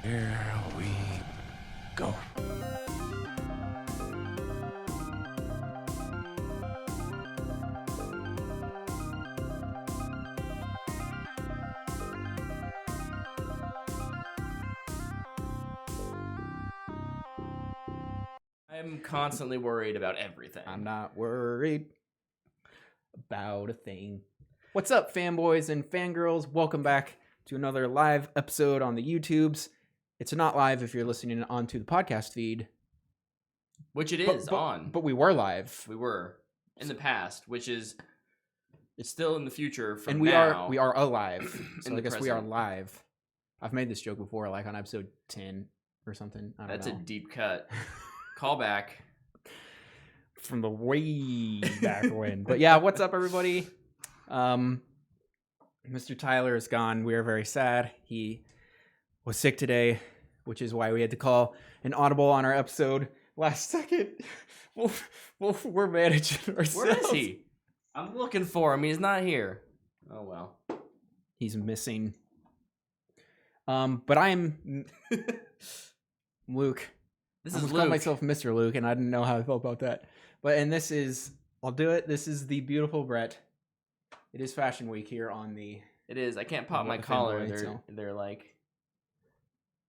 Here we go. I'm constantly worried about everything. I'm not worried about a thing. What's up, fanboys and fangirls? Welcome back to another live episode on the YouTubes. It's not live if you're listening onto the podcast feed. Which it is on. But we were live. We were in the past, which is it's still in the future from and we now. we are alive. So In I the guess we are present. live. I've made this joke before, like on episode 10 or something. I don't That's know. a deep cut. Call back. From the way back when. But yeah, what's up, everybody? Mr. Tyler is gone. We are very sad. He was sick today, which is why we had to call an audible on our episode last second. We're managing ourselves. Where is he? I'm looking for him. He's not here. Oh well. He's missing. But I'm Luke. This I is almost Luke. called myself Mr. Luke, and I didn't know how I felt about that. And this is, I'll do it. This is the beautiful Brett. It is Fashion Week here on the. It is. I can't pop I'm my not a collar. fanboy, They're like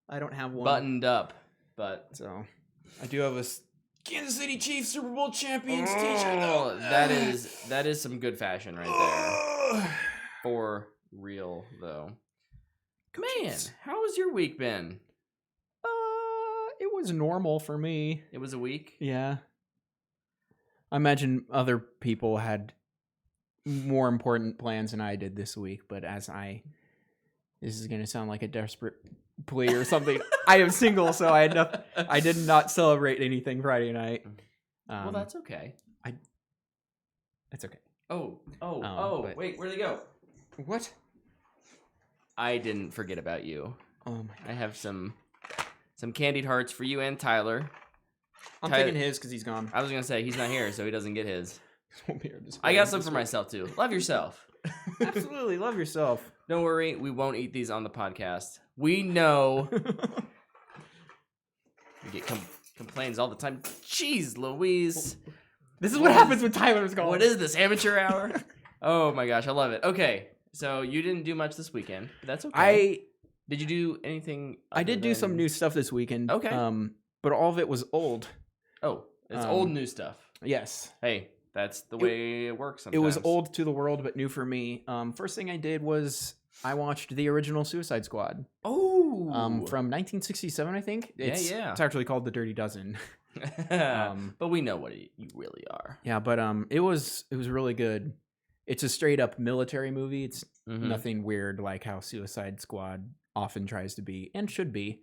I don't have one. buttoned up, but So I do have a Kansas City Chiefs Super Bowl champions oh, t-shirt though. that is some good fashion right there. For real though. Man, how has your week been? It was normal for me. It was a week. Yeah. I imagine other people had more important plans than I did this week, but this is going to sound like a desperate plea or something. I am single, so I did not celebrate anything Friday night. Well, that's okay. That's okay. But wait, where'd they go? What? I didn't forget about you. Oh my god. I have some candied hearts for you and Tyler. I'm Tyler- taking his because he's gone. I was gonna say he's not here, so he doesn't get his. Won't be here this I got week. some for myself too. Love yourself. Absolutely, love yourself. Don't worry, we won't eat these on the podcast. We know. We get complaints all the time. Jeez, Louise. This is what happens when Tyler's gone. What is this, amateur hour? Oh my gosh, I love it. Okay, so you didn't do much this weekend, but that's okay. Did you do anything? I did do some new stuff this weekend. Okay. But all of it was old. Oh, it's old new stuff. Yes. Hey, that's the way it works sometimes. It was old to the world, but new for me. First thing I did was I watched the original Suicide Squad. Oh. From 1967, I think. Yeah. It's actually called The Dirty Dozen. But we know what you really are. Yeah, but it was really good. It's a straight up military movie. It's Mhm. nothing weird like how Suicide Squad often tries to be and should be.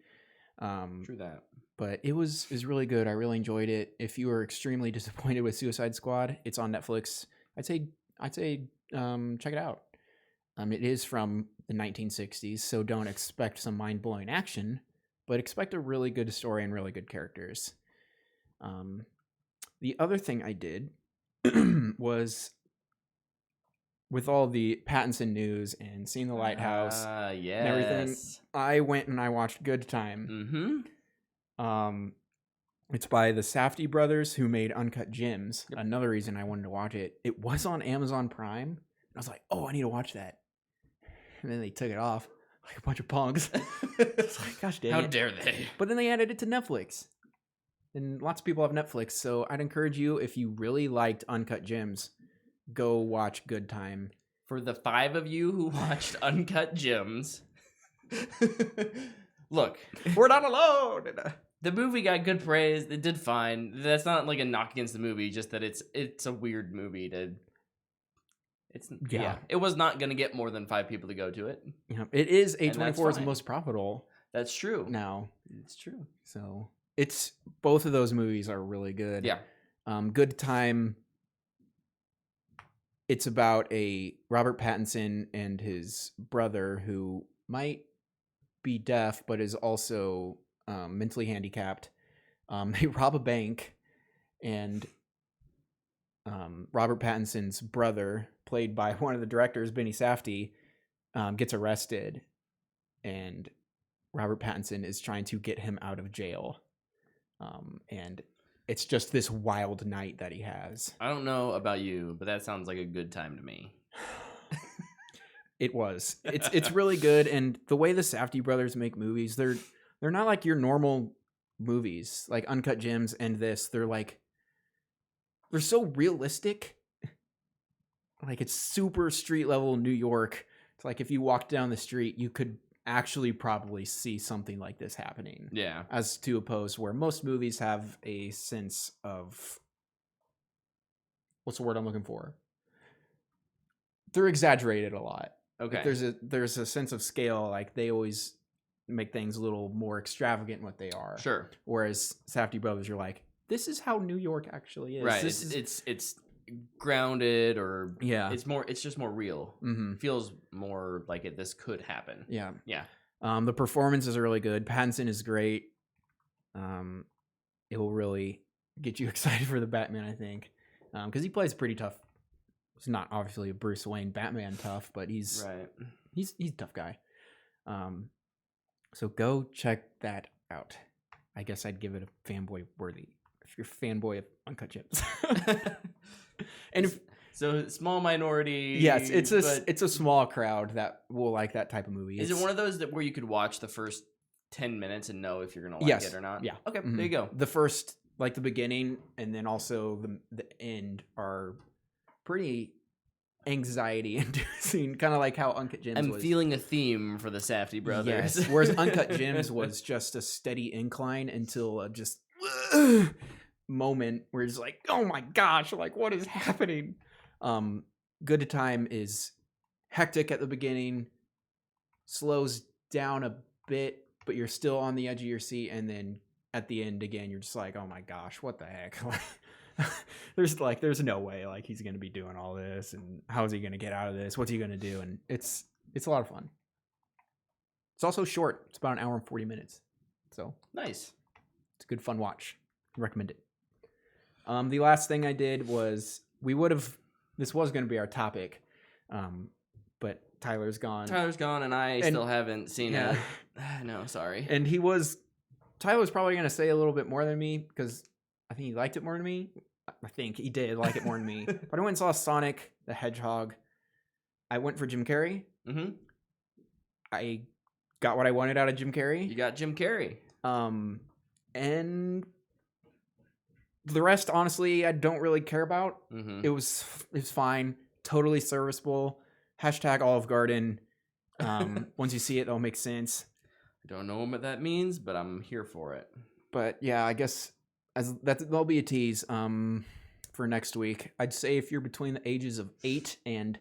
True that. But it was really good. I really enjoyed it. If you were extremely disappointed with Suicide Squad, it's on Netflix. I'd say check it out. It is from the 1960s, so don't expect some mind-blowing action, but expect a really good story and really good characters. The other thing I did was with all the Pattinson news and seeing The Lighthouse Yes. and everything, I went and I watched Good Time. Mm-hmm. It's by the Safdie brothers who made Uncut Gems. Yep. Another reason I wanted to watch it. It was on Amazon Prime. And I was like, oh, I need to watch that. And then they took it off like a bunch of punks. It's like, gosh dang How it. dare they? But then they added it to Netflix. And lots of people have Netflix. So I'd encourage you, if you really liked Uncut Gems, go watch Good Time. For the 5 of you who watched Uncut Gems, look, We're not alone. the movie got good praise. It did fine. That's not like a knock against the movie, just that it's a weird movie to. It was not going to get more than 5 people to go to it. Yeah, it is And that's A24's fine. most profitable That's true. now. It's true. So it's both of those movies are really good. Yeah. Good Time. It's about a Robert Pattinson and his brother who might be deaf but is also mentally handicapped. They rob a bank, and Robert Pattinson's brother, played by one of the directors, Benny Safdie, gets arrested, and Robert Pattinson is trying to get him out of jail. And it's just this wild night that he has. I don't know about you, but that sounds like a good time to me. It was. It's really good, and the way the Safdie brothers make movies, they're not like your normal movies, like Uncut Gems and this. They're so realistic. Like it's super street level New York. It's like if you walked down the street, you could actually probably see something like this happening. Yeah. As to oppose where most movies have a sense of, what's the word I'm looking for? They're exaggerated a lot. Okay. Like there's a sense of scale. Like they always make things a little more extravagant than what they are. Sure. Whereas Safdie brothers, you're like, this is how New York actually is. Right. This It's grounded, or yeah. It's just more real. Mm-hmm. It feels more like this could happen. Yeah. Yeah. The performances are really good. Pattinson is great. It will really get you excited for the Batman, I think, because he plays pretty tough. He's not obviously a Bruce Wayne Batman tough, but he's a tough guy. So go check that out. I guess I'd give it a fanboy worthy if you're a fanboy of Uncut Gems. And so small minority. Yes, it's a small crowd that will like that type of movie. Is it one of those where you could watch the first 10 minutes and know if you're gonna like it or not? Yeah. Okay. Mm-hmm. There you go. The first, like the beginning, and then also the end are pretty anxiety inducing, kind of like how Uncut Gems was. I'm feeling a theme for the Safdie brothers. Yes. Whereas Uncut Gems was just a steady incline until a just moment where it's like, oh my gosh, like what is happening? Good Time is hectic at the beginning, slows down a bit, but you're still on the edge of your seat, and then at the end again, you're just like, oh my gosh, what the heck? There's no way like he's gonna be doing all this, and how is he gonna get out of this? What's he gonna do? And it's a lot of fun. It's also short. It's about an hour and 40 minutes. So nice. It's a good fun watch. Recommend it. The last thing I did was this was gonna be our topic. But Tyler's gone. And I still haven't seen it. No, sorry. And Tyler was probably gonna say a little bit more than me because I think he liked it more than me. I think he did like it more than me. But I went and saw Sonic the Hedgehog. I went for Jim Carrey. Mm-hmm. I got what I wanted out of Jim Carrey. You got Jim Carrey. And the rest, honestly, I don't really care about. Mm-hmm. It was fine. Totally serviceable. # Olive Garden. Once you see it, it'll make sense. I don't know what that means, but I'm here for it. But yeah, I guess that'll be a tease for next week. I'd say if you're between the ages of 8 and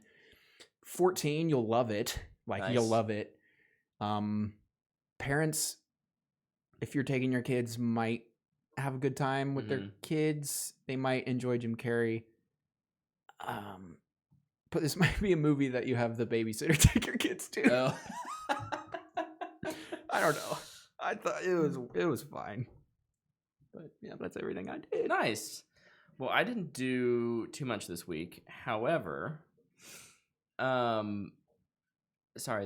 14, you'll love it. Nice. You'll love it. Parents, if you're taking your kids, might have a good time with their kids. They might enjoy Jim Carrey. But this might be a movie that you have the babysitter take your kids to. Oh. I don't know. I thought it was fine. But yeah, that's everything I did. Nice. Well, I didn't do too much this week. However, sorry,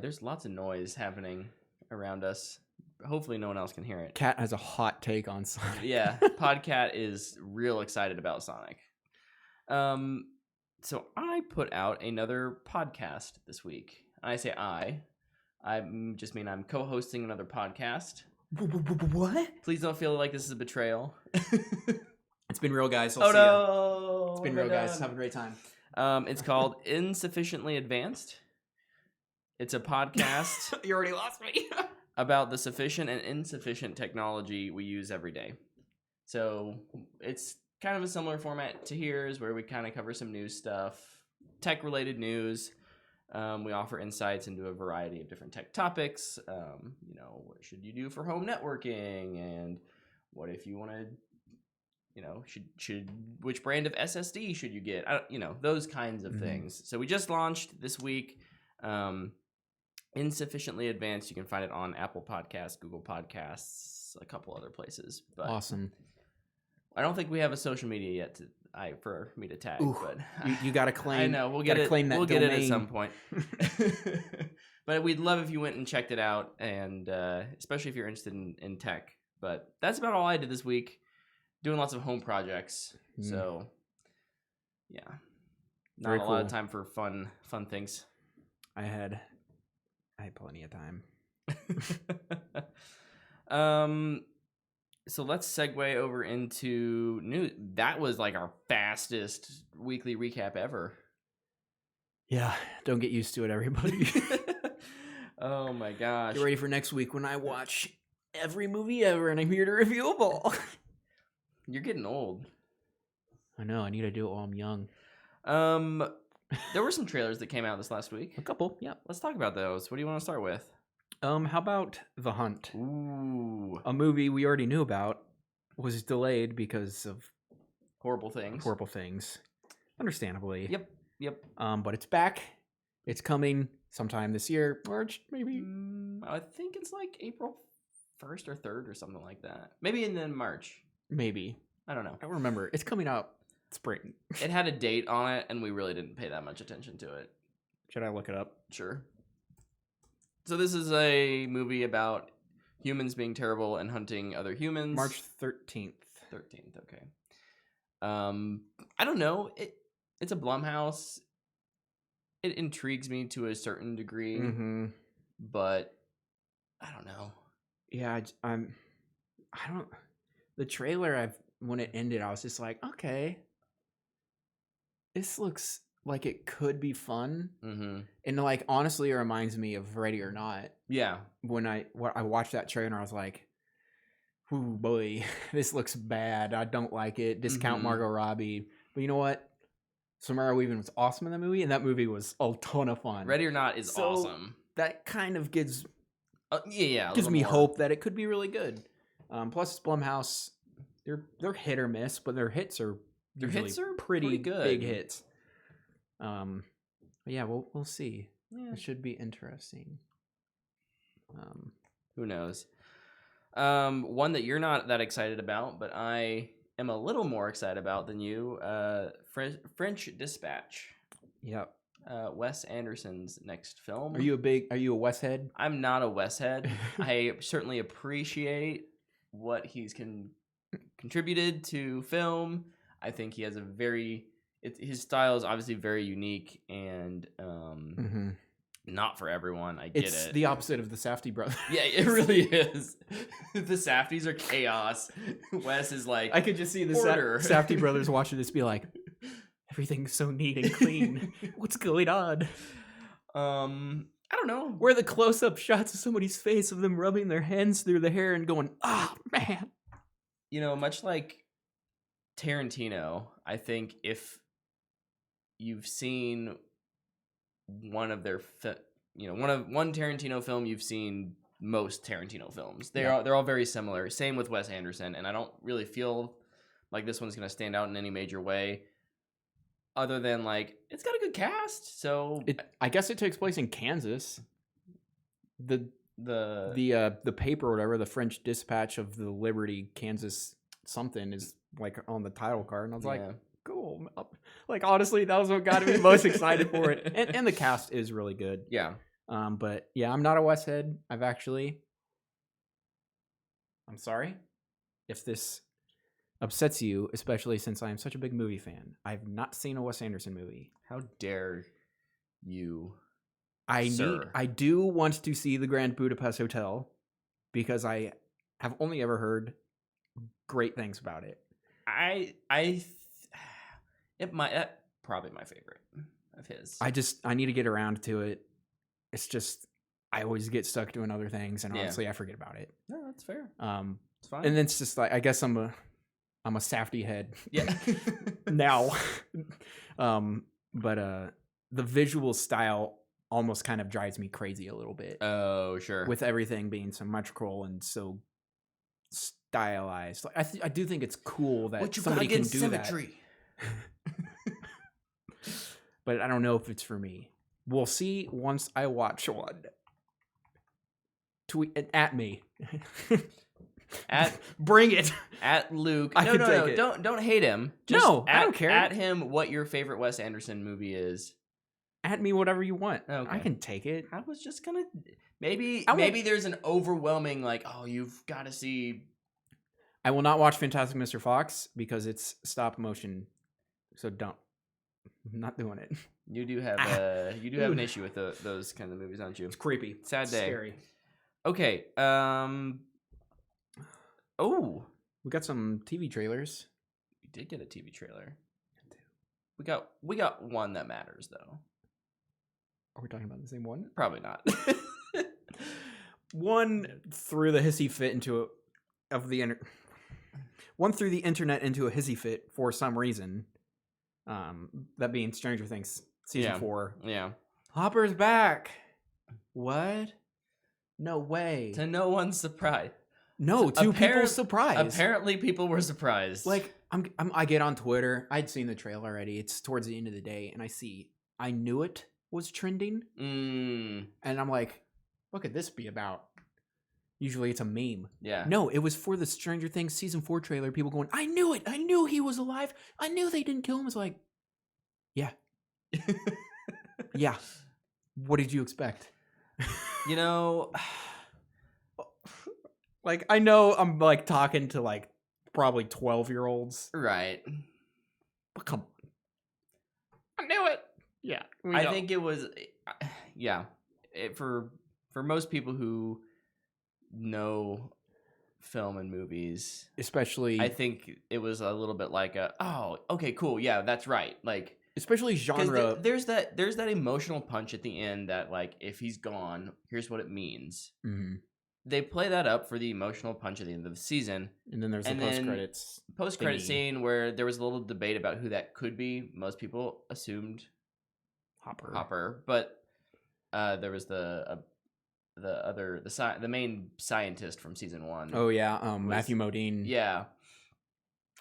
there's lots of noise happening around us. Hopefully no one else can hear it. Kat has a hot take on Sonic. Yeah, Podcat is real excited about Sonic. So I put out another podcast this week. I say I just mean I'm co-hosting another podcast. What? Please don't feel like this is a betrayal. It's been real, guys. Oh no! It's been real, guys. Have a great time. It's called Insufficiently Advanced. It's a podcast. You already lost me. About the sufficient and insufficient technology we use every day. So it's kind of a similar format to here's, where we kind of cover some news stuff, tech-related news. We offer insights into a variety of different tech topics. What should you do for home networking, and what if you want to, which brand of SSD should you get? Those kinds of things. So we just launched this week. Insufficiently Advanced. You can find it on Apple Podcasts, Google Podcasts, a couple other places. But awesome. I don't think we have a social media yet for me to tag. Ooh, but you got to claim. I know we'll get it. Claim that we'll domain. Get it at some point. But we'd love if you went and checked it out, and especially if you're interested in tech. But that's about all I did this week. Doing lots of home projects. So, yeah. Not a lot of time for fun things. I had plenty of time. So let's segue over into news. That was like our fastest weekly recap ever. Yeah, don't get used to it, everybody. Oh my gosh. Get ready for next week when I watch every movie ever and I'm here to review them all. You're getting old. I know, I need to do it while I'm young. There were some trailers that came out this last week. A couple, yeah. Let's talk about those. What do you want to start with? How about The Hunt? Ooh. A movie we already knew about was delayed because of horrible things. Understandably. Yep. But it's back. It's coming sometime this year. March, maybe. I think it's like April 1st or 3rd or something like that. Maybe in then March. Maybe. I don't know. I don't remember. It's coming out spring. It had a date on it, and we really didn't pay that much attention to it. Should I look it up? Sure. So this is a movie about humans being terrible and hunting other humans. March 13th. 13th, okay. I don't know. It's a Blumhouse. It intrigues me to a certain degree, but I don't know. Yeah, I don't. The trailer, when it ended, I was just like, okay, this looks like it could be fun, and like honestly, it reminds me of Ready or Not. Yeah, when I watched that trailer, I was like, "Ooh boy, this looks bad. I don't like it." Discount Margot Robbie, but you know what? Samara Weaving was awesome in that movie, and that movie was a ton of fun. Ready or Not is awesome. That kind of gives gives me hope that it could be really good. Plus, it's Blumhouse. They're hit or miss, but their hits are pretty good, big hits. Yeah, we'll see. Yeah. It should be interesting. Who knows? One that you're not that excited about, but I am a little more excited about than you. French Dispatch. Yep. Wes Anderson's next film. Are you a Wes head? I'm not a Wes head. I certainly appreciate what he's contributed to film. I think he has his style is obviously very unique and not for everyone. I get it. It's the opposite of the Safdie brothers. Yeah, it really is. The Safdies are chaos. Wes is like, I could just see the Safdie brothers watching this be like, everything's so neat and clean. What's going on? I don't know. Where are the close-up shots of somebody's face of them rubbing their hands through the hair and going, "Oh man." You know, much like Tarantino, I think if you've seen one of their one Tarantino film, you've seen most Tarantino films. They're all very similar. Same with Wes Anderson, and I don't really feel like this one's going to stand out in any major way other than like it's got a good cast. So I guess it takes place in Kansas. The paper or whatever, the French Dispatch of the Liberty, Kansas something is like on the title card, and I was like, cool. Like honestly, that was what got me most excited for it. And the cast is really good. Yeah. But yeah, I'm not a Wes head. I'm sorry if this upsets you, especially since I am such a big movie fan. I've not seen a Wes Anderson movie. How dare you? I do want to see the Grand Budapest Hotel because I have only ever heard great things about it. That's probably my favorite of his. I need to get around to it. It's just I always get stuck doing other things, and honestly, I forget about it. No, that's fair. It's fine. And it's just like I guess I'm a Safdie head. Yeah. Now, but the visual style almost kind of drives me crazy a little bit. Oh, sure. With everything being symmetrical and so stylized, I do think it's cool that somebody can do symmetry. That. But I don't know if it's for me. We'll see once I watch one. Tweet at me. Bring it at Luke. I could take it. Don't hate him. Just I don't care. At him what your favorite Wes Anderson movie is. at me whatever you want. Okay. I can take it. I was just gonna maybe I won't- maybe there's an overwhelming like, oh, you've got to see. I will not watch Fantastic Mr. Fox because it's stop motion. So don't. I'm not doing it. You do have an issue with those kind of movies, don't you? It's creepy. Sad It's day. scary. Okay. Oh, We got some TV trailers. we did get a TV trailer. We got one that matters though. Are we talking about the same one? Probably not. One threw the hissy fit into one threw the internet into a hissy fit for some reason. That being Stranger Things season 4. Yeah. Hopper's back. What? No way. To no one's surprise. No, two people surprised. Apparently, people were surprised. Like I get on Twitter. I'd seen the trailer already. It's towards the end of the day, and I knew it was trending, and I'm like, what could this be about? Usually it's a meme. Yeah. No, it was for the Stranger Things season 4 trailer. People going, I knew it. I knew he was alive. I knew they didn't kill him. It's like, yeah. Yeah. What did you expect? You know, like, I know I'm like talking to like probably 12-year-olds. right. But come on. I knew it. Yeah. I think it was, yeah. For most people who know film and movies, especially, I think it was a little bit like oh, okay, cool, yeah, that's right. Like, especially genre. There's that emotional punch at the end that, like, if he's gone, here's what it means. Mm-hmm. They play that up for the emotional punch at the end of the season. And then there's the post-credit scene where there was a little debate about who that could be. Most people assumed Hopper, but there was the main scientist from season 1. Oh yeah, Matthew Modine. Yeah,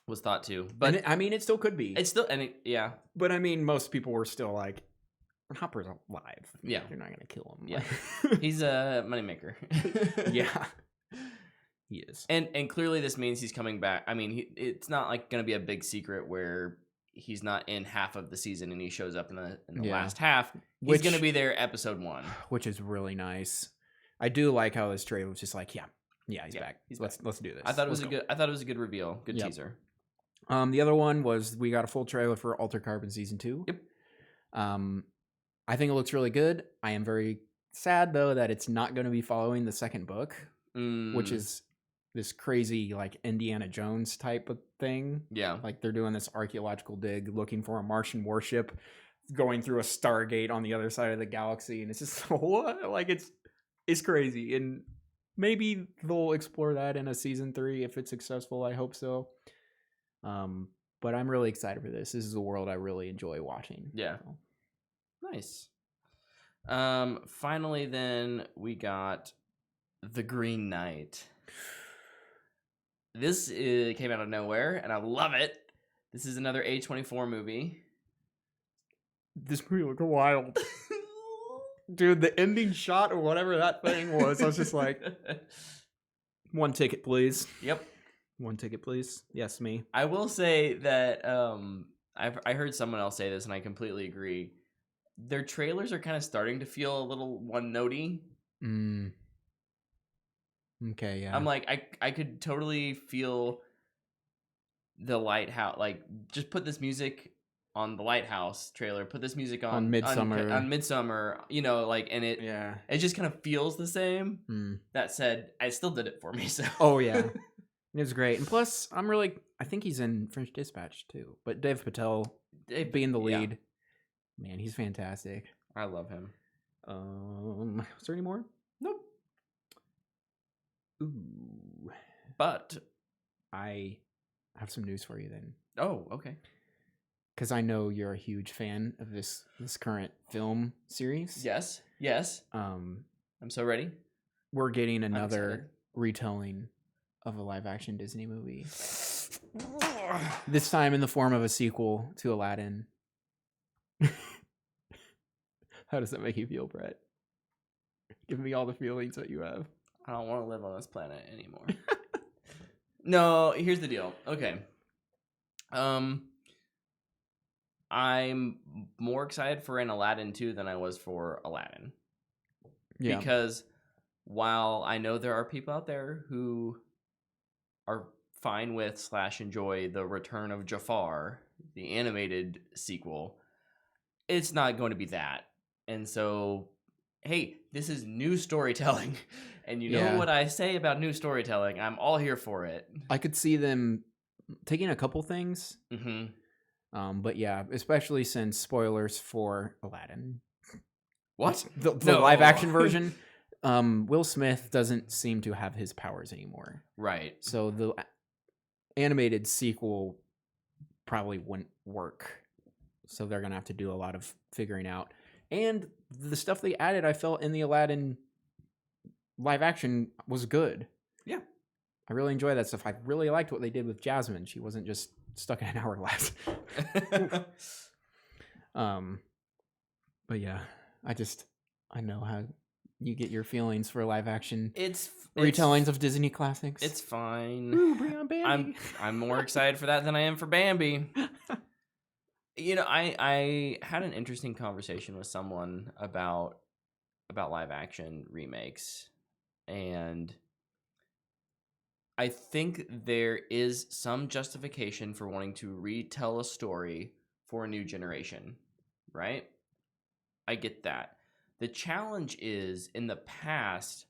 was thought to, but it still could be. It's still, yeah. But I mean, most people were still like, Hopper's alive. Yeah, you're not gonna kill him. Yeah, he's a moneymaker. Yeah, he is. And clearly, this means he's coming back. I mean, it's not like gonna be a big secret where he's not in half of the season and he shows up in the last half. He's gonna be there episode 1, which is really nice. I do like how this trailer was just like, yeah, he's back. Let's do this. I thought it was a good reveal, good teaser. The other one was we got a full trailer for Altered Carbon season 2. Yep. I think it looks really good. I am very sad though that it's not going to be following the second book, which is this crazy like Indiana Jones type of thing. Yeah. Like they're doing this archaeological dig looking for a Martian warship going through a Stargate on the other side of the galaxy, and it's just what? Like it's crazy, and maybe they'll explore that in a season 3 if it's successful. I hope so. But I'm really excited for this. This is a world I really enjoy watching. Yeah. So. Nice. Finally, then we got The Green Knight. This came out of nowhere, and I love it. This is another A24 movie. This movie looked wild. Dude, the ending shot or whatever that thing was, I was just like, 1 ticket, please. Yep. 1 ticket, please. Yes, me. I will say that I heard someone else say this, and I completely agree. Their trailers are kind of starting to feel a little one-notey. Okay, yeah. I'm like, I could totally feel the Lighthouse. Like, just put this music on the Lighthouse trailer. Put this music on Midsummer. On Midsummer, you know, like, and it just kind of feels the same. That said, I still did it for me. So. Oh yeah, it was great. And plus, I think he's in French Dispatch too. But Dev Patel being the lead, man, he's fantastic. I love him. Was there any more? Nope. Ooh, but I have some news for you then. Oh, okay. Because I know you're a huge fan of this current film series. Yes. I'm so ready. We're getting another retelling of a live-action Disney movie. This time in the form of a sequel to Aladdin. How does that make you feel, Brett? Give me all the feelings that you have. I don't want to live on this planet anymore. No, here's the deal. Okay. I'm more excited for an Aladdin 2 than I was for Aladdin. Yeah. Because while I know there are people out there who are fine with / enjoy the Return of Jafar, the animated sequel, it's not going to be that. And so, hey, this is new storytelling. And you know what I say about new storytelling. I'm all here for it. I could see them taking a couple things. Mm-hmm. But yeah, especially since spoilers for Aladdin. What? The live action version, Will Smith doesn't seem to have his powers anymore. Right. So the animated sequel probably wouldn't work. So they're going to have to do a lot of figuring out. And the stuff they added, I felt in the Aladdin live action was good. Yeah. I really enjoy that stuff. I really liked what they did with Jasmine. She wasn't just stuck in an hourglass. But yeah, I know how you get your feelings for live action retellings of Disney classics. It's fine. Ooh, bring on Bambi. I'm more excited for that than I am for Bambi. You know, I had an interesting conversation with someone about live action remakes, and I think there is some justification for wanting to retell a story for a new generation, right? I get that. The challenge is, in the past,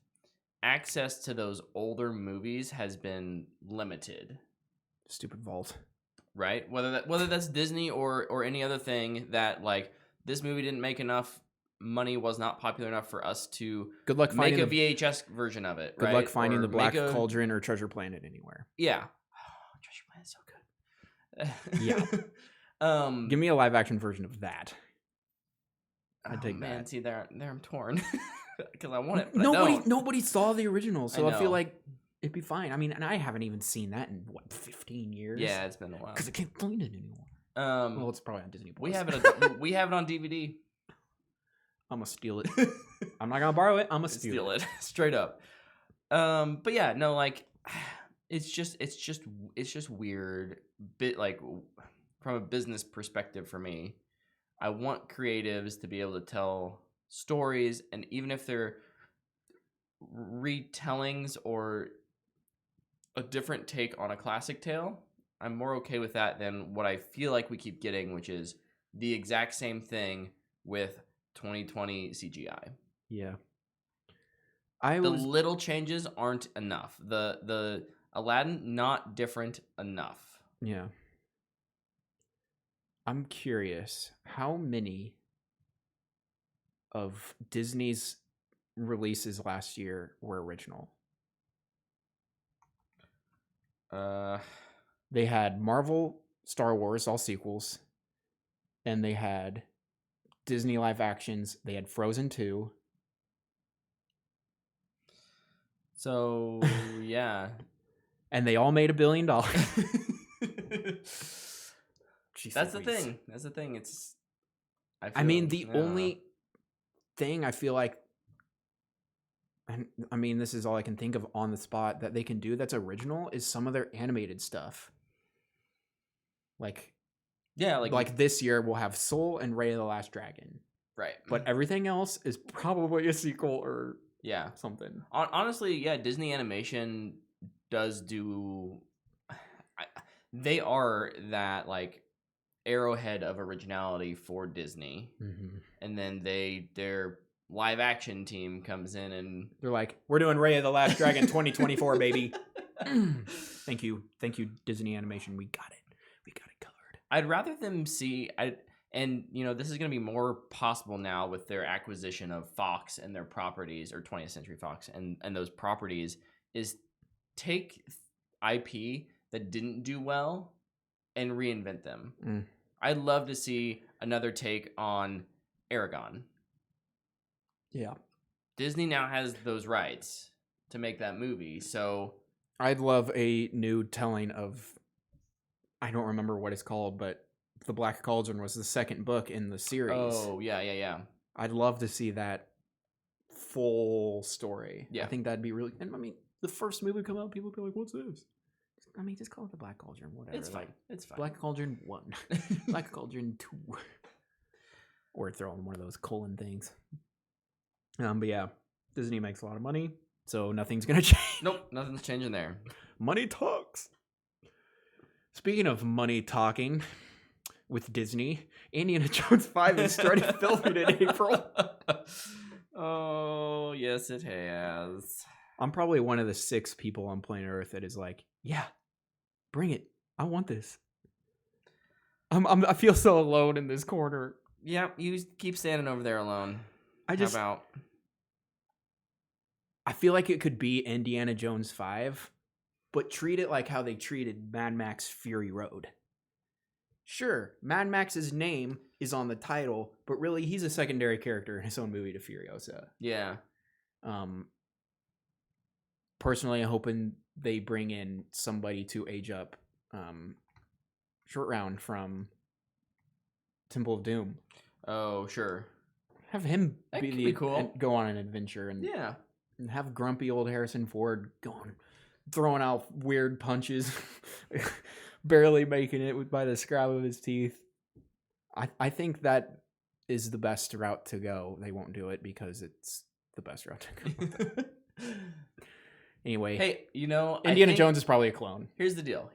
access to those older movies has been limited. Stupid vault. Right? Whether that's Disney or any other thing that, like, this movie didn't make enough money, was not popular enough for us to good luck make a VHS version of it. Good luck finding the Black Cauldron or Treasure Planet anywhere. Yeah. Oh, Treasure Planet's so good. Yeah. Give me a live action version of that. I'd take that. See, there I'm torn because I want it. Nobody saw the original, so I feel like it'd be fine. I mean, and I haven't even seen that in 15 years. Yeah, it's been a while because I can't find it anymore. Well, it's probably on Disney Plus. We have it on DVD. I'm gonna steal it. I'm not gonna borrow it. I'm gonna steal it straight up. But yeah, no, like it's just weird. Bit like from a business perspective for me. I want creatives to be able to tell stories, and even if they're retellings or a different take on a classic tale, I'm more okay with that than what I feel like we keep getting, which is the exact same thing with 2020 CGI. Yeah. The little changes aren't enough. The Aladdin, not different enough. Yeah. I'm curious, how many of Disney's releases last year were original? They had Marvel, Star Wars, all sequels, and they had Disney live actions. They had Frozen 2. So, yeah. And they all made $1 billion. That's the thing. It's. I mean, the only thing I feel like, and I mean, this is all I can think of on the spot that they can do that's original is some of their animated stuff. Like this year we'll have Soul and Raya the Last Dragon. Right. But everything else is probably a sequel or something. Honestly, yeah, Disney Animation does do. They are that like arrowhead of originality for Disney, and then their live action team comes in and they're like, "We're doing Raya the Last Dragon 2024, baby." Thank you, Disney Animation. We got it covered. I'd rather them see. And you know, this is going to be more possible now with their acquisition of Fox and their properties, or 20th Century Fox and those properties, is take IP that didn't do well and reinvent them. I'd love to see another take on Aragon. Yeah. Disney now has those rights to make that movie, so I'd love a new telling of, I don't remember what it's called, but The Black Cauldron was the second book in the series. Oh, yeah. I'd love to see that full story. Yeah. I think that'd be really, and I mean, the first movie would come out, people would be like, what's this? just call it the Black Cauldron, whatever. It's fine. It's fine. Black Cauldron 1. Black Cauldron 2. Or throw in one of those colon things. But yeah, Disney makes a lot of money, so nothing's gonna change. Nope, nothing's changing there. Money talks. Speaking of money talking with Disney, Indiana Jones 5 has started filming in April. Oh, yes, it has. I'm probably one of the 6 people on planet Earth that is like, yeah, bring it. I want this. I feel so alone in this corner. Yeah, you keep standing over there alone. I feel like it could be Indiana Jones 5, but treat it like how they treated Mad Max Fury Road. Sure, Mad Max's name is on the title, but really he's a secondary character in his own movie to Furiosa. Yeah. Personally, I'm hoping they bring in somebody to age up Short Round from Temple of Doom. Oh, sure. Have him be cool. Go on an adventure and yeah. And have grumpy old Harrison Ford throwing out weird punches, barely making it by the scrap of his teeth. I think that is the best route to go. They won't do it because it's the best route to go. Anyway, hey, you know, Indiana Jones is probably a clone. Here's the deal.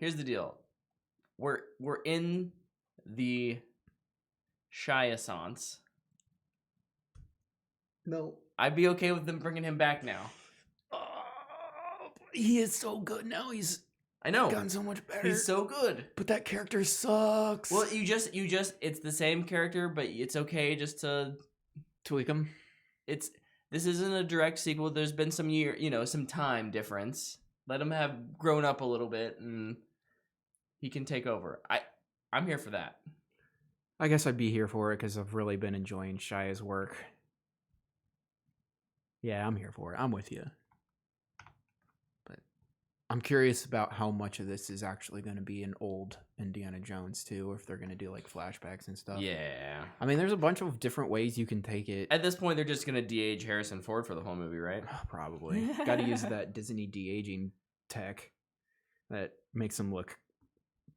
We're in the Chiaissance. No. I'd be okay with them bringing him back now. He is so good now. I know. Gotten so much better. He's so good. But that character sucks. Well, you just it's the same character, but it's okay just to tweak him. This isn't a direct sequel. There's been some time difference. Let him have grown up a little bit and he can take over. I'm here for that. I guess I'd be here for it because I've really been enjoying Shia's work. Yeah, I'm here for it. I'm with you. But I'm curious about how much of this is actually going to be an old Indiana Jones too, or if they're going to do like flashbacks and stuff. Yeah. I mean, there's a bunch of different ways you can take it. At this point, they're just going to de-age Harrison Ford for the whole movie, right? Probably. Got to use that Disney de-aging tech that makes them look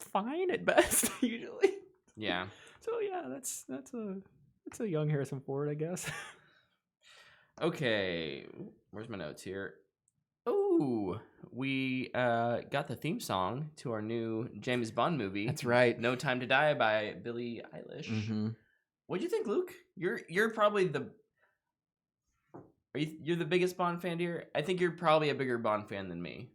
fine at best, usually. Yeah. So yeah, that's a young Harrison Ford, I guess. Okay, where's my notes here? Oh, we got the theme song to our new James Bond movie. That's right. No Time to Die by Billie Eilish. Mm-hmm. What'd you think, Luke? You're probably you're the biggest Bond fan here? I think you're probably a bigger Bond fan than me.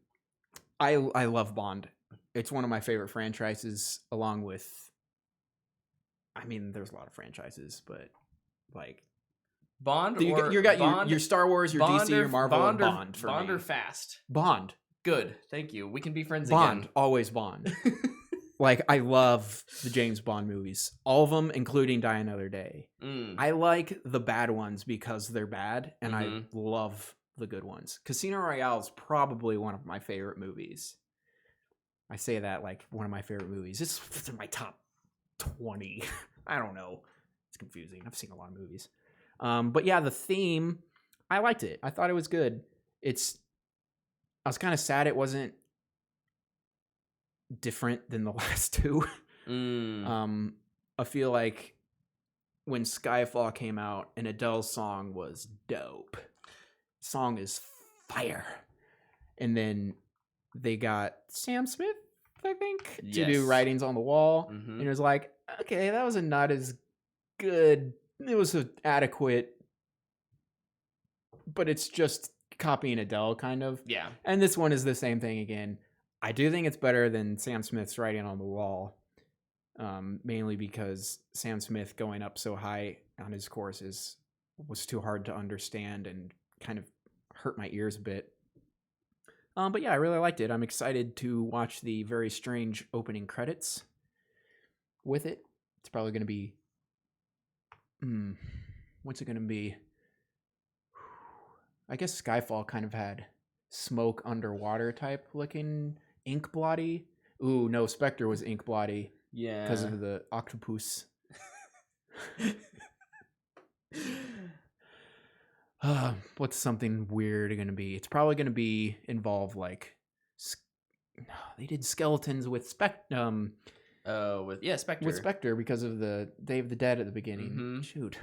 I love Bond. It's one of my favorite franchises, along with. I mean, there's a lot of franchises, but like. Bond you got Bond, your Star Wars, your Bond DC, your Marvel, Bond and Bond for Bond me. or Fast? Bond. Good. Thank you. We can be friends Bond. again. Always Bond. Like, I love the James Bond movies. All of them, including Die Another Day. I like the bad ones because they're bad, and I love the good ones. Casino Royale is probably one of my favorite movies. I say that like one of my favorite movies. It's in my top 20. I don't know. It's confusing. I've seen a lot of movies. But yeah, the theme, I liked it. I thought it was good. I was kind of sad it wasn't different than the last two. I feel like when Skyfall came out, and Adele's song was dope. The song is fire. And then they got Sam Smith, I think, to do Writings on the Wall. And it was like, okay, that was not as good. It was adequate, but it's just copying Adele, kind of. Yeah. And this one is the same thing again. I do think it's better than Sam Smith's Writing on the Wall, mainly because Sam Smith going up so high on his choruses was too hard to understand and kind of hurt my ears a bit. But yeah, I really liked it. I'm excited to watch the very strange opening credits with it. It's probably going to be... what's it going to be? I guess Skyfall kind of had smoke underwater type looking ink blotty. Ooh, no, Spectre was ink blotty. Yeah. Because of the octopus. What's something weird going to be? It's probably going to involve like They did Skeletons with Spectre. with Spectre because of the Day of the Dead at the beginning. Mm-hmm. Shoot.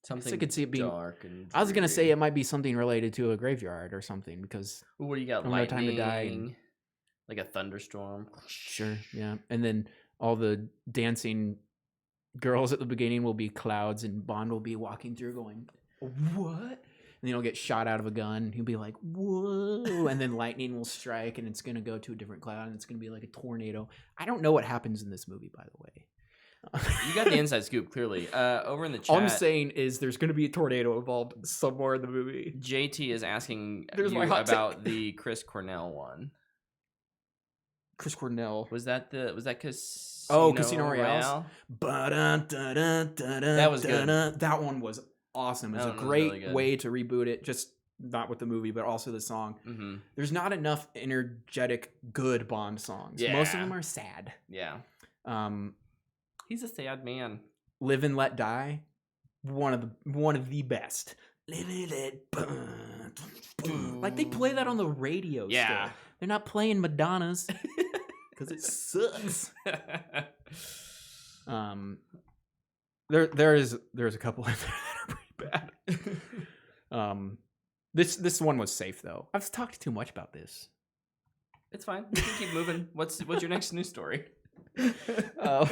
Something I could see it being dark and I was gonna say dreary. it might be something related to a graveyard or something because Ooh, what do you got? No Lightning, Time to Die and- like a thunderstorm. sure, yeah. And then all the dancing girls at the beginning will be clouds, and Bond will be walking through going, "What?" And then he'll get shot out of a gun. He'll be like, "Whoa!" And then lightning will strike, and it's gonna go to a different cloud, and it's gonna be like a tornado. I don't know what happens in this movie, by the way. You got the inside scoop clearly. Over in the chat, All I'm saying is there's going to be a tornado involved somewhere in the movie. JT is asking There's you my hot about take. the Chris Cornell one. Chris Cornell. Was that Casino Oh, Casino Royale? That was good. That one was awesome. It was That a one was great really good. way to reboot it. Just not with the movie, but also the song. Mm-hmm. There's not enough energetic, good Bond songs. Most of Yeah. them are sad. Yeah. Um, He's a sad man. Live and Let Die, one of the best. Live and let burn. Like they play that on the radio. Yeah. Still. They're not playing Madonna's because it sucks. There's a couple in there that are pretty bad. This one was safe though. I've talked too much about this. It's fine. We can keep moving. What's your next news story? Oh.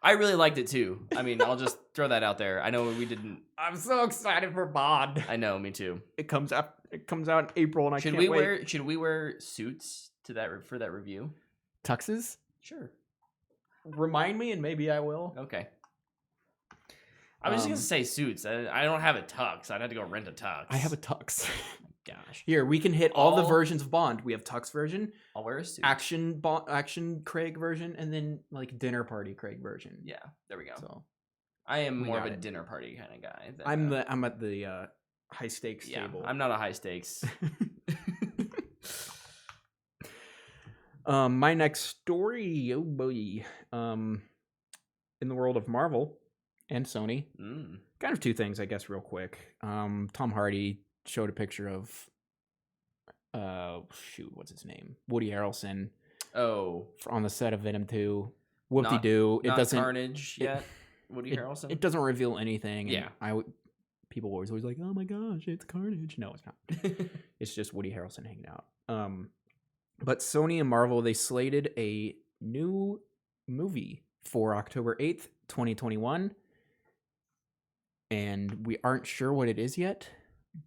I really liked it too. I mean, I'll just throw that out there. I know we didn't. I'm so excited for Bond. I know, me too. It comes out in April, and I can't wait. Should we wear suits to that for that review? Tuxes? Sure. Remind me, and maybe I will. Okay. I was just gonna say suits. I don't have a tux. I'd have to go rent a tux. I have a tux. Gosh. Here, we can hit all the versions of Bond. We have tux version, I'll wear a suit. action Craig version, and then like dinner party Craig version. Yeah. There we go. So I am we more of got a it. dinner party kind of guy. I'm at the high stakes table. I'm not a high stakes. My next story, oh boy, in the world of Marvel and Sony, kind of two things, I guess, real quick. Tom Hardy showed a picture of, what's his name? Woody Harrelson. Oh, on the set of Venom 2. Whoop-de-doo. It doesn't It Carnage yet. Woody Harrelson. It doesn't reveal anything. Yeah. People were always like, "Oh my gosh, it's Carnage." No, it's not. It's just Woody Harrelson hanging out. But Sony and Marvel, they slated a new movie for October 8th, 2021. And we aren't sure what it is yet,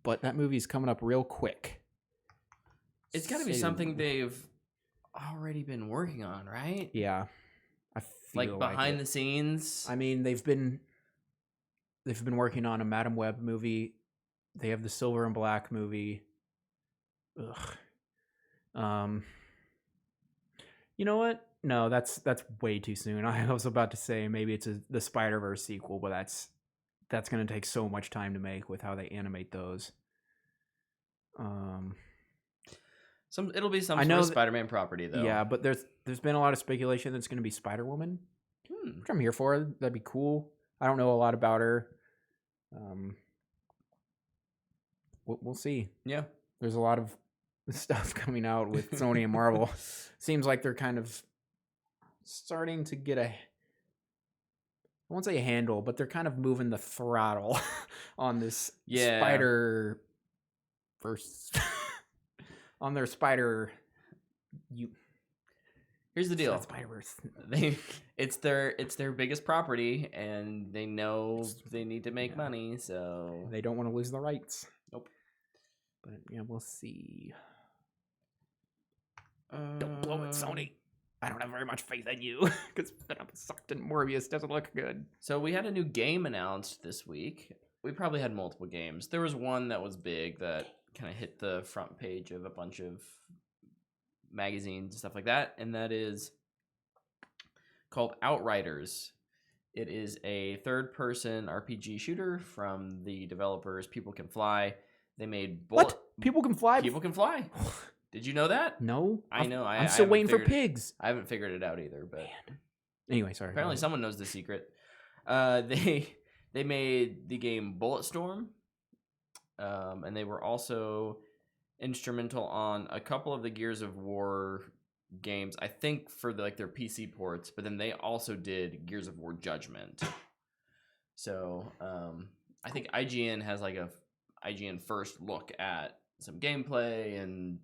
but that movie's coming up real quick. It's got to be something they've already been working on, right? Yeah. I feel like behind the scenes. I mean, they've been working on a Madam Web movie. They have the Silver and Black movie. Ugh. You know what? No, that's way too soon. I was about to say maybe it's the Spider-Verse sequel, but that's going to take so much time to make with how they animate those. It'll be some sort of Spider-Man property though. Yeah, but there's been a lot of speculation that it's going to be Spider-Woman, which I'm here for. That'd be cool. I don't know a lot about her. We'll see. Yeah, there's a lot of stuff coming out with Sony and Marvel. Seems like they're kind of starting to get I won't say a handle, but they're kind of moving the throttle on this Spider verse on their Spider. Here's the deal. Spider-Verse. It's their biggest property, and they know they need to make money, so they don't want to lose the rights. Nope. But yeah, we'll see. Don't blow it, Sony. I don't have very much faith in you because Venom sucked and Morbius doesn't look good. So we had a new game announced this week. We probably had multiple games. There was one that was big that kind of hit the front page of a bunch of magazines and stuff like that, and that is called Outriders. It is a third-person RPG shooter from the developers People Can Fly. They made What? People Can Fly? People Can Fly. Did you know that? No. I know. I'm still waiting for Pigs. I haven't figured it out either, but anyway, sorry. Apparently someone knows the secret. They made the game Bulletstorm. And they were also instrumental on a couple of the Gears of War games, I think for their PC ports, but then they also did Gears of War Judgment. So I think IGN has like a IGN first look at some gameplay and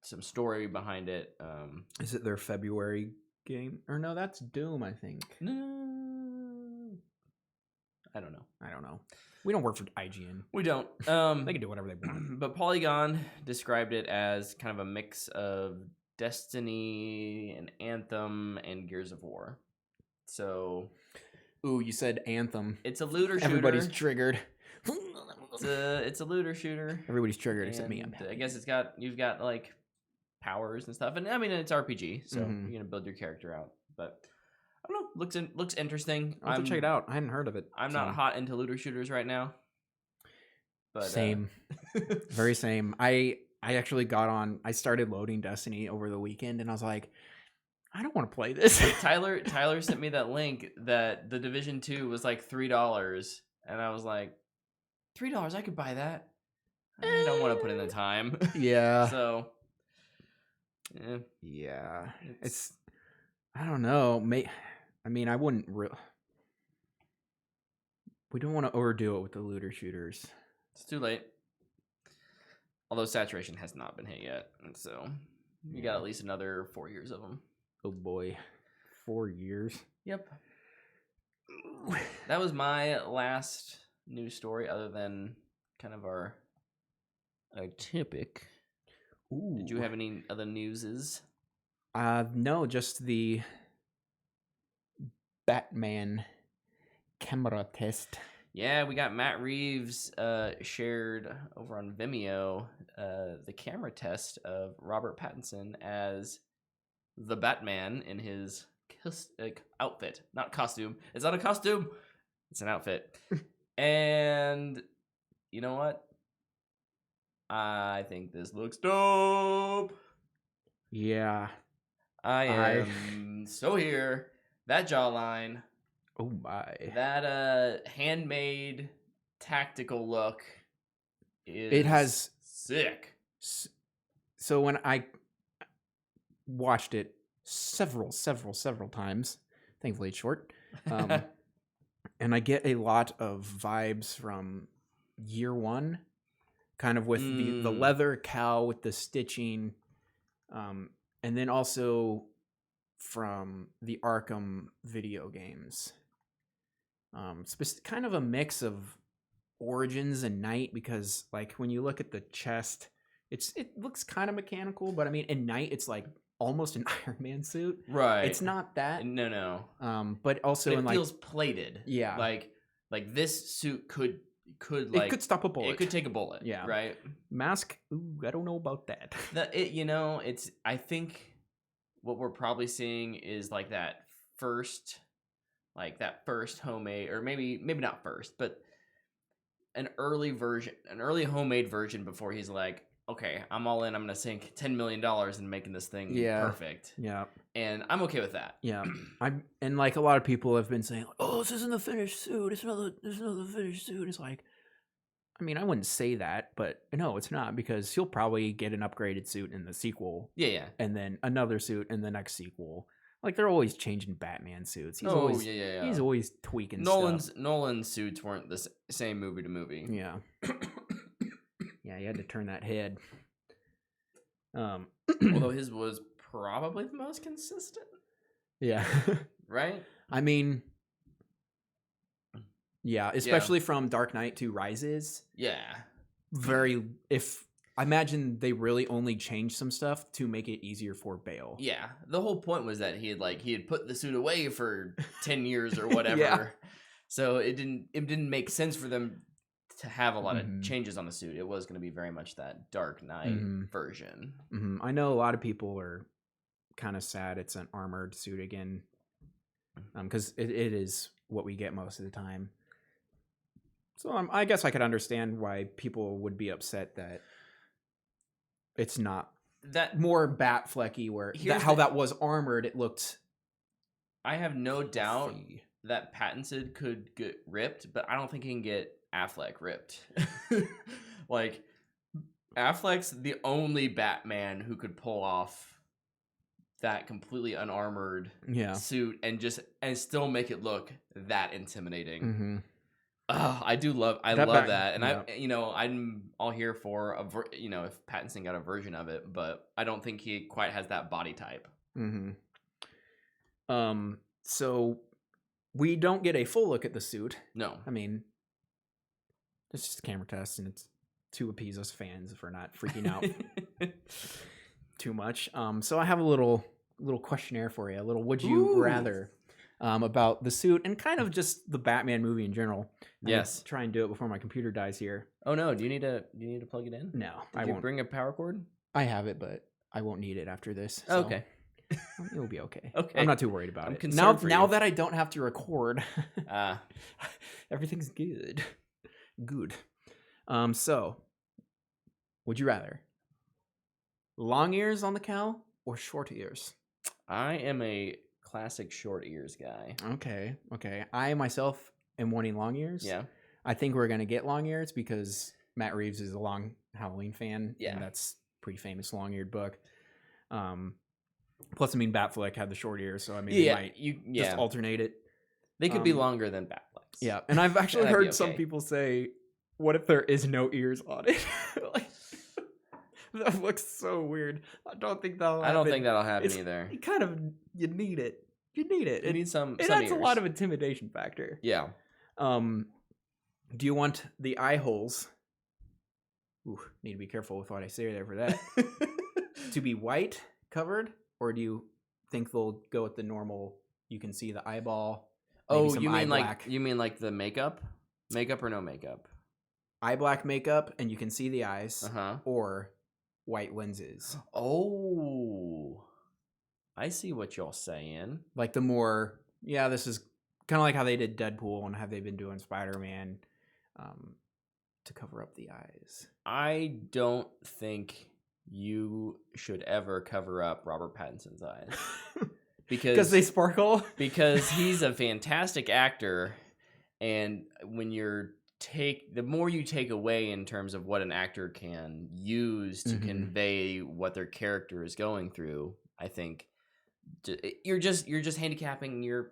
some story behind it. Is it their February game? Or no, that's Doom, I think. No, I don't know. We don't work for IGN. We don't. They can do whatever they want. But Polygon described it as kind of a mix of Destiny and Anthem and Gears of War. So, ooh, you said Anthem. it's a looter shooter. Everybody's triggered. It's a looter shooter. Everybody's triggered except me. I'm And happy. I guess you've got like powers and stuff, and I mean it's RPG, so Mhm. you're gonna build your character out. But I don't know, looks interesting. I'll have to check it out. I hadn't heard of it. I'm not hot into looter shooters right now. But Same. Very same. I actually got on. I started loading Destiny over the weekend, and I was like, I don't want to play this. Tyler sent me that link that the Division 2 was like $3, and I was like, $3, I could buy that. I don't want to put in the time. Yeah. So, Yeah. It's. I don't know. I mean, I wouldn't. We don't want to overdo it with the looter shooters. it's too late. Although saturation has not been hit yet, and so you got at least another 4 years of them. Oh boy, 4 years. Yep. That was my last news story, other than kind of our topic. Ooh. Did you have any other newses? No, just the Batman camera test. Yeah, we got Matt Reeves shared over on Vimeo the camera test of Robert Pattinson as the Batman in his outfit. Not costume. It's not a costume. It's an outfit. And you know what? I think this looks dope. Yeah. I am so here. That jawline. Oh my. That handmade tactical look is It has sick. So when I watched it several times, thankfully it's short, and I get a lot of vibes from Year One, kind of with the leather cowl with the stitching, and then also from the Arkham video games. Kind of a mix of Origins and Knight, because like when you look at the chest, it looks kind of mechanical, but I mean in Knight it's like almost an Iron Man suit. Right. It's not that. No. But also But in it like feels plated. Yeah. Like this suit could it could stop a bullet. It could take a bullet. Yeah. Right. Mask. Ooh, I don't know about that. It's. I think what we're probably seeing is like that first homemade, or maybe not first, but an early homemade version before he's like, okay, I'm all in. I'm gonna sink $10 million in making this thing perfect. Yeah. And I'm okay with that. Yeah. And like a lot of people have been saying, oh, this isn't the finished suit. It's another finished suit. It's like, I mean, I wouldn't say that, but no, it's not, because he'll probably get an upgraded suit in the sequel. Yeah. And then another suit in the next sequel. Like they're always changing Batman suits. He's always tweaking stuff. Nolan's suits weren't the same movie to movie. Yeah. Yeah, you had to turn that head. Although his was probably the most consistent. Yeah. Right? I mean, yeah, especially from Dark Knight to Rises. Yeah. I imagine they really only changed some stuff to make it easier for Bale. Yeah. The whole point was that he had put the suit away for 10 years or whatever. Yeah. So it didn't make sense for them to have a lot of changes on the suit. It was going to be very much that Dark Knight version. I know a lot of people are kind of sad it's an armored suit again, because it is what we get most of the time. So I guess I could understand why people would be upset that it's not that more Batflecky, where how that was armored, it looked. I have no doubt that Pattinson could get ripped, but I don't think he can get Affleck ripped. Like, Affleck's the only Batman who could pull off that completely unarmored suit and still make it look that intimidating. Mm-hmm. I love that, and I'm all here for if Pattinson got a version of it, but I don't think he quite has that body type. Mm-hmm. So we don't get a full look at the suit. No, I mean, it's just a camera test, and it's to appease us fans for not freaking out too much. So I have a little questionnaire for you, a little would you rather about the suit and kind of just the Batman movie in general. Yes. Try and do it before my computer dies here. Oh no, do you need to plug it in? No, I won't. Bring a power cord? I have it, but I won't need it after this. So okay. It'll be okay. Okay. I'm not too worried about it. Now that I don't have to record, everything's good. Good. So, would you rather long ears on the cow or short ears? I am a classic short ears guy. Okay. I myself am wanting long ears. Yeah. I think we're gonna get long ears because Matt Reeves is a long Halloween fan. Yeah. And that's a pretty famous long-eared book. Plus, I mean, Batfleck had the short ears, so I mean, just alternate it. They could be longer than Batflecks. Yeah, and I've actually heard some people say, "What if there is no ears on it?" Like, that looks so weird. I don't think that'll happen either. You need it. You need it. You need some. It adds a lot of intimidation factor. Yeah. Do you want the eye holes? Ooh, need to be careful with what I say there for that. To be white covered, or do you think they'll go with the normal? You can see the eyeball. Oh, you mean like the makeup or no makeup? Eye black makeup, and you can see the eyes, or white lenses. Oh, I see what you're saying. Like this is kind of like how they did Deadpool and how they've been doing Spider-Man to cover up the eyes. I don't think you should ever cover up Robert Pattinson's eyes. Because they sparkle? Because he's a fantastic actor, and when the more you take away in terms of what an actor can use to convey what their character is going through, I think you're just handicapping your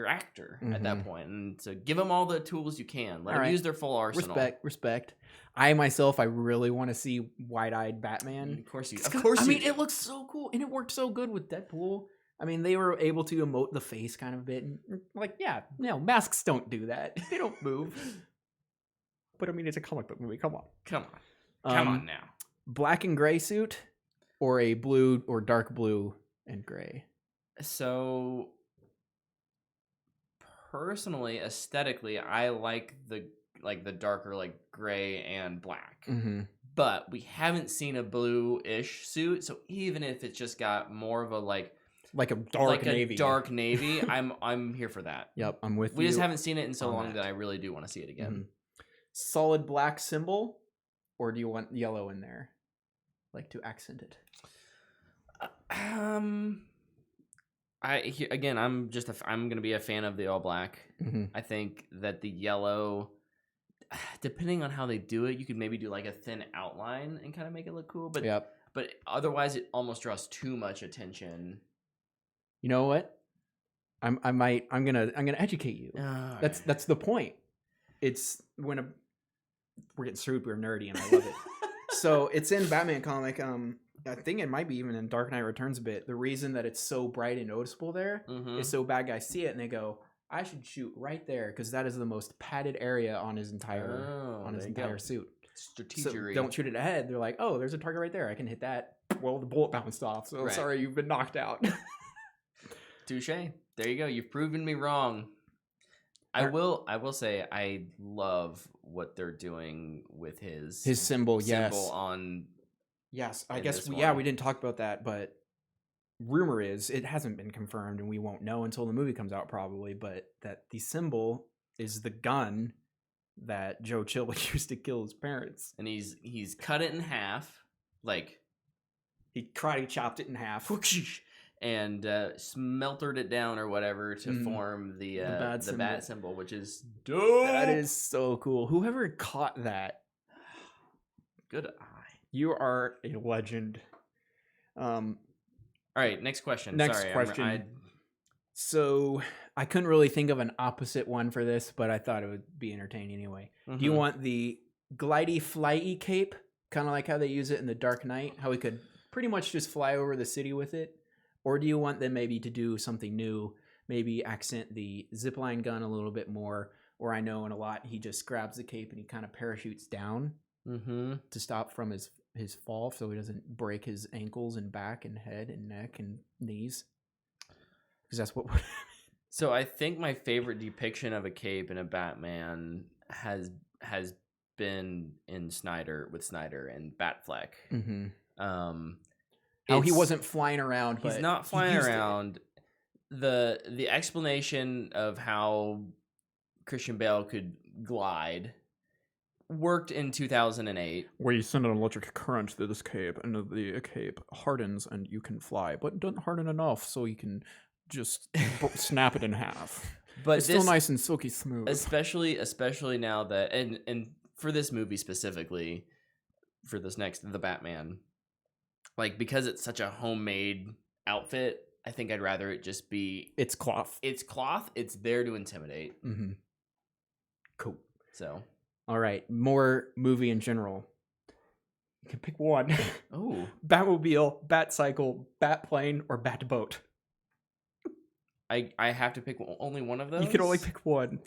actor at that point. And so give them all the tools you can. Let them use their full arsenal. Respect. I really want to see wide-eyed Batman. Of course you. I mean, it looks so cool, and it worked so good with Deadpool. I mean, they were able to emote the face kind of a bit, and masks don't do that. They don't move. But I mean, it's a comic book movie. Come on now. Black and gray suit, or a blue or dark blue and gray. So, personally, aesthetically, I like the darker, like gray and black. But we haven't seen a blue-ish suit, so even if it's just got more of a like a dark navy, I'm here for that. Yep, I'm with you. We just haven't seen it in so long that I really do want to see it again. Solid black symbol, or do you want yellow in there, like to accent it? I'm gonna be a fan of the all black. I think that the yellow, depending on how they do it, you could maybe do like a thin outline and kind of make it look cool. But but otherwise, it almost draws too much attention. You know what? I'm gonna educate you. That's the point. It's when we're getting super nerdy, and I love it. So it's in Batman comic. I think it might be even in Dark Knight Returns a bit. The reason that it's so bright and noticeable there is so bad guys see it and they go, I should shoot right there because that is the most padded area on his entire suit. Strategery. So don't shoot it ahead. They're like, oh, there's a target right there. I can hit that. Well, the bullet bounced off. So sorry, you've been knocked out. Touche. There you go. You've proven me wrong. I will say I love what they're doing with his symbol. Yes, I guess we didn't talk about that, but rumor is it hasn't been confirmed, and we won't know until the movie comes out probably. But that the symbol is the gun that Joe Chill used to kill his parents, and he's cut it in half, like he karate chopped it in half, and smeltered it down or whatever to form the bat symbol, which is dope. That is so cool. Whoever caught that, good eye. You are a legend. All right, next question. Next Sorry, question. So I couldn't really think of an opposite one for this, but I thought it would be entertaining anyway. Do you want the glidey flyy cape, kind of like how they use it in The Dark Knight, how we could pretty much just fly over the city with it? Or do you want them maybe to do something new, maybe accent the zipline gun a little bit more? Or I know in a lot he just grabs the cape and he kind of parachutes down to stop from his fall so he doesn't break his ankles and back and head and neck and knees. Because that's what would happen. So I think my favorite depiction of a cape in a Batman has been in Snyder and Batfleck. How he wasn't flying around. He's not flying around. The explanation of how Christian Bale could glide worked in 2008. Where you send an electric current through this cape, and the cape hardens, and you can fly, but it doesn't harden enough, so you can just snap it in half. But it's still nice and silky smooth. Especially now that and for this movie specifically, for this next The Batman, like because it's such a homemade outfit, I think I'd rather it just be it's cloth. It's there to intimidate. Cool. So, all right, more movie in general. You can pick one. Oh, Batmobile, Batcycle, Batplane, or Batboat. I have to pick only one of those? You can only pick one.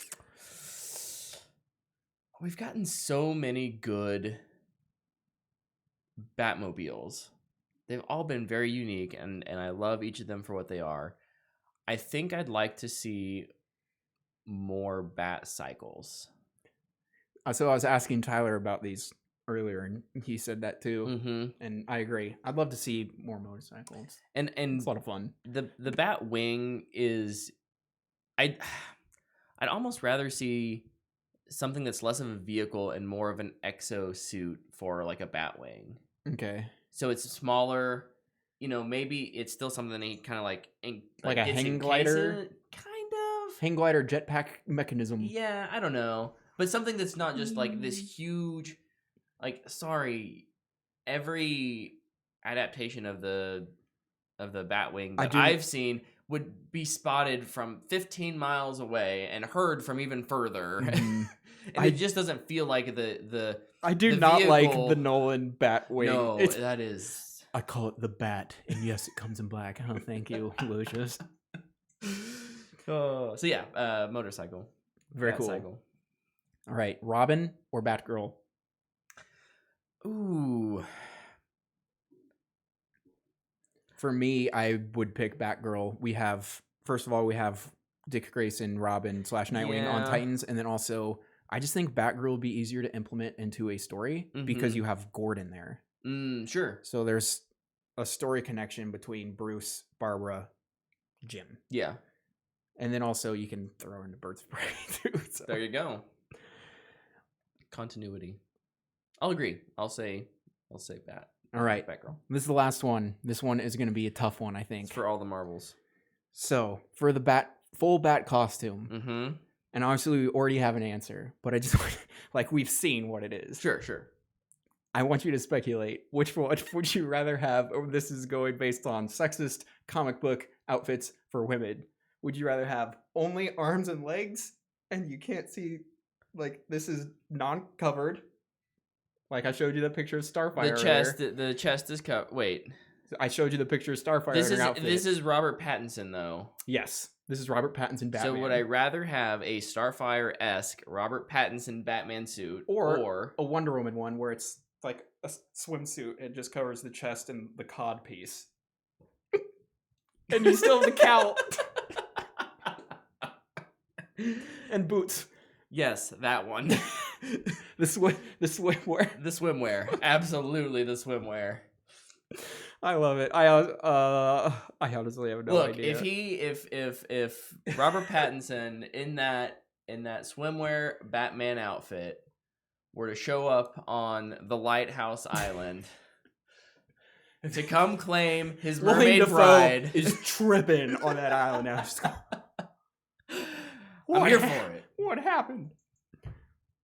We've gotten so many good Batmobiles. They've all been very unique, and I love each of them for what they are. I think I'd like to see more Batcycles. So I was asking Tyler about these earlier, and he said that too. And I agree. I'd love to see more motorcycles. And it's a lot of fun. The Batwing is, I'd almost rather see something that's less of a vehicle and more of an exosuit for like a Batwing. Okay. So it's smaller. You know, maybe it's still something that he kind of like a hang glider, kind of hang glider jetpack mechanism. Yeah, I don't know, but something that's not just like this huge. Like, sorry, every adaptation of the Batwing that I've seen would be spotted from 15 miles away and heard from even further. And it just doesn't feel like the I do not vehicle. Like the Nolan Batwing. No, that is... I call it the Bat, and yes, it comes in black. Oh, thank you, Lucius. So yeah, motorcycle. Very cool. All right, Robin or Batgirl? Ooh. For me, I would pick Batgirl. First of all, we have Dick Grayson, Robin / Nightwing on Titans, and then also I just think Batgirl would be easier to implement into a story because you have Gordon there. Sure. So there's a story connection between Bruce, Barbara, Jim. Yeah. And then also you can throw in the Birds of Prey too. So. There you go. Continuity. I'll agree. I'll say Bat. All right. Batgirl. This is the last one. This one is going to be a tough one, I think. It's for all the Marvels. So, for the full Bat costume, and obviously we already have an answer, but I just like we've seen what it is. Sure. I want you to speculate which one would you rather have. This is going based on sexist comic book outfits for women. Would you rather have only arms and legs, and you can't see, like this is non-covered? Like I showed you the picture of Starfire. The chest is covered. Wait, I showed you the picture of Starfire in her outfit. This is Robert Pattinson, though. Yes, this is Robert Pattinson Batman. So would I rather have a Starfire-esque Robert Pattinson Batman suit, or a Wonder Woman one where it's like a swimsuit and just covers the chest and the cod piece, and you still have the cowl and boots? Yes, that one. The swimwear. The swimwear. Absolutely the swimwear. I love it. I honestly have no idea. Look, if Robert Pattinson in that swimwear Batman outfit were to show up on the Lighthouse Island to come claim his mermaid bride is tripping on that island now. I'm here for it. What happened?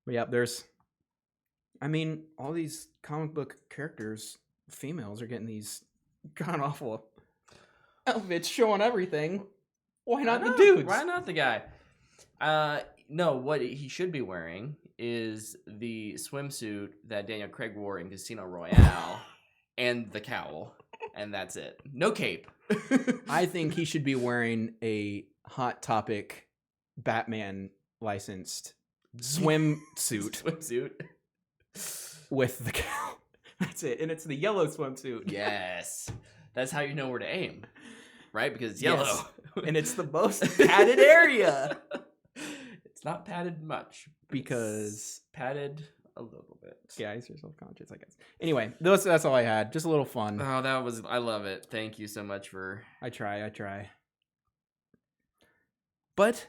But yeah, there's I mean, all these comic book characters, females, are getting these god awful outfits showing everything. Why not the dudes? Why not the guy? No, what he should be wearing is the swimsuit that Daniel Craig wore in Casino Royale and the cowl. And that's it. No cape. I think he should be wearing a Hot Topic Batman licensed swimsuit with the cowl. That's it. And it's the yellow swimsuit. Yes. That's how you know where to aim. Right? Because it's yellow. Yes. And it's the most padded area. It's not padded much. Because padded a little bit. Guys, you're self-conscious, I guess. Anyway, that's all I had. Just a little fun. Oh, I love it. Thank you so much for... I try. But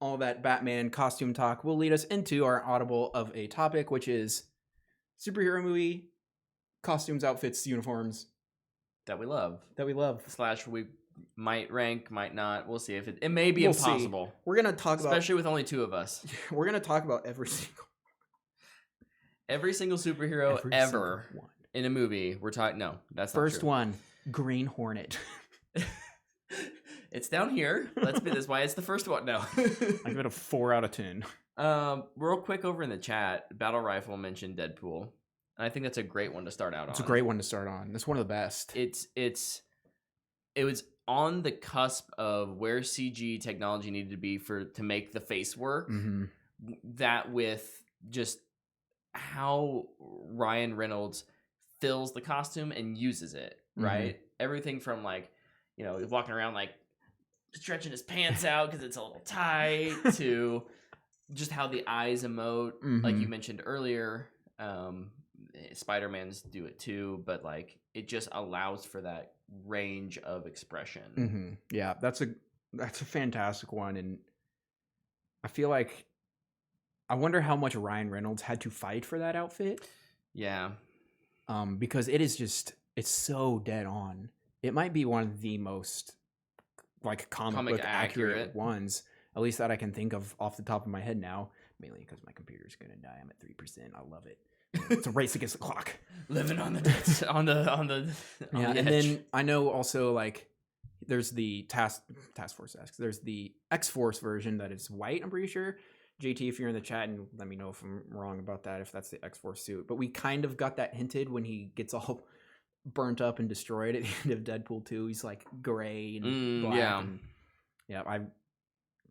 all that Batman costume talk will lead us into our audible of a topic, which is superhero movie costumes, outfits, uniforms. That we love. / we might rank, might not. We'll see if it may be impossible. See. We're going to talk about... Especially with only 2 of us. We're going to talk about every single superhero ever in a movie. We're talking. No, that's not first true. one, Green Hornet. It's down here. Let's be this why it's the first one. No, I give it a 4 out of 10. Real quick over in the chat, Battle Rifle mentioned Deadpool, and I think that's a great one to start out on. It's a great one to start on. It's one of the best. It was on the cusp of where CG technology needed to be to make the face work. Mm-hmm. That with just how Ryan Reynolds fills the costume and uses it, right? Mm-hmm. Everything from he's walking around stretching his pants out because it's a little tight to just how the eyes emote, like you mentioned earlier. Spider-Man's do it too, but it just allows for that range of expression. Mm-hmm. Yeah, that's a fantastic one, and I feel like I wonder how much Ryan Reynolds had to fight for that outfit. Yeah. Because it's so dead on. It might be one of the most comic book accurate ones, at least that I can think of off the top of my head now, mainly because my computer's going to die. I'm at 3%. I love it. It's a race against the clock. Living on the on the and edge. then I know also there's the Task Force X. There's the X-Force version that is white, I'm pretty sure. JT, if you're in the chat, and let me know if I'm wrong about that, if that's the X-Force suit. But we kind of got that hinted when he gets all burnt up and destroyed at the end of Deadpool 2. He's gray and black. Yeah. Yeah, I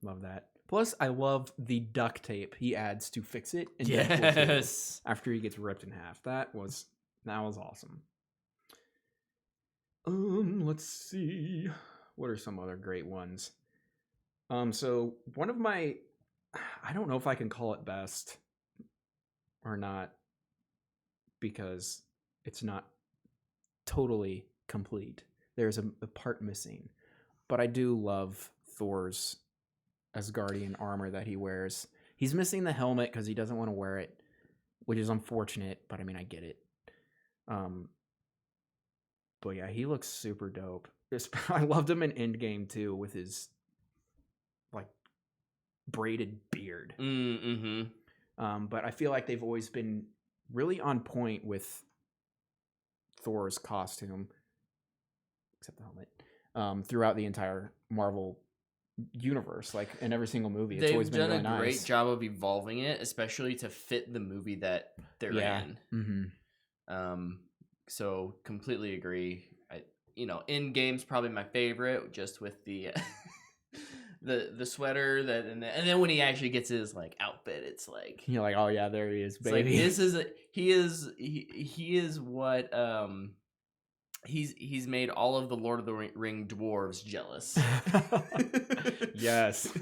love that. Plus, I love the duct tape he adds to fix it in Deadpool 2 after he gets ripped in half. That was awesome. Let's see. What are some other great ones? So one of my... I don't know if I can call it best or not because it's not totally complete. There's a part missing, but I do love Thor's Asgardian armor that he wears. He's missing the helmet because he doesn't want to wear it, which is unfortunate, but I mean, I get it. But yeah, he looks super dope. I loved him in Endgame too with his braided beard. But I feel like they've always been really on point with Thor's costume, except the helmet, throughout the entire Marvel universe. In every single movie, it's always been really nice. They've done a great job of evolving it, especially to fit the movie that they're in. So completely agree. Endgame's probably my favorite, just with the the sweater and then when he actually gets his outfit, it's you're like, oh yeah, there he is, baby. This is he is what he's made all of the Lord of the Ring dwarves jealous. Yes.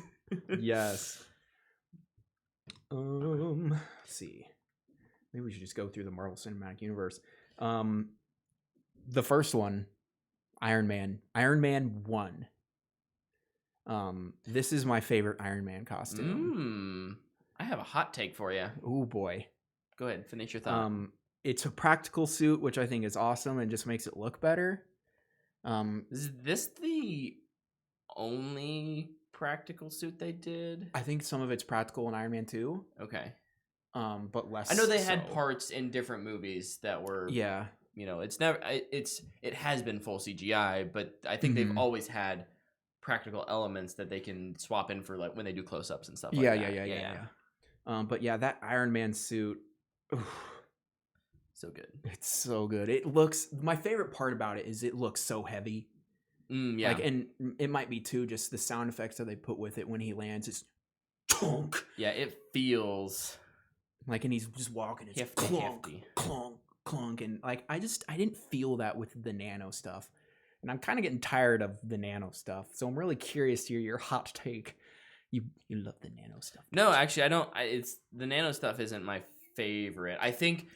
Let's see, maybe we should just go through the Marvel Cinematic Universe. The first one, Iron Man 1. This is my favorite Iron Man costume. I have a hot take for you. Oh boy. Go ahead, finish your thought. It's a practical suit, which I think is awesome and just makes it look better. Is this the only practical suit they did? I think some of it's practical in Iron Man 2. Okay. but less. I know they had so. parts in different movies that were, Yeah, it's never, it has been full CGI, but I think they've always had practical elements that they can swap in for like when they do close-ups and stuff like that. yeah. But yeah, that Iron Man suit, So good. it's so good. It looks. My favorite part about it is it looks so heavy. Yeah. Like, and it might be too just the sound effects that they put with it when he lands. It's tonk. Yeah, it feels Like, and he's just walking. It's hefty, clunk, hefty. clunk, clunk, and like I didn't feel that with the nano stuff, and I'm kind of getting tired of the nano stuff. So I'm really curious to hear your hot take. You love the nano stuff? No, actually, I don't. It's the nano stuff isn't my favorite. I think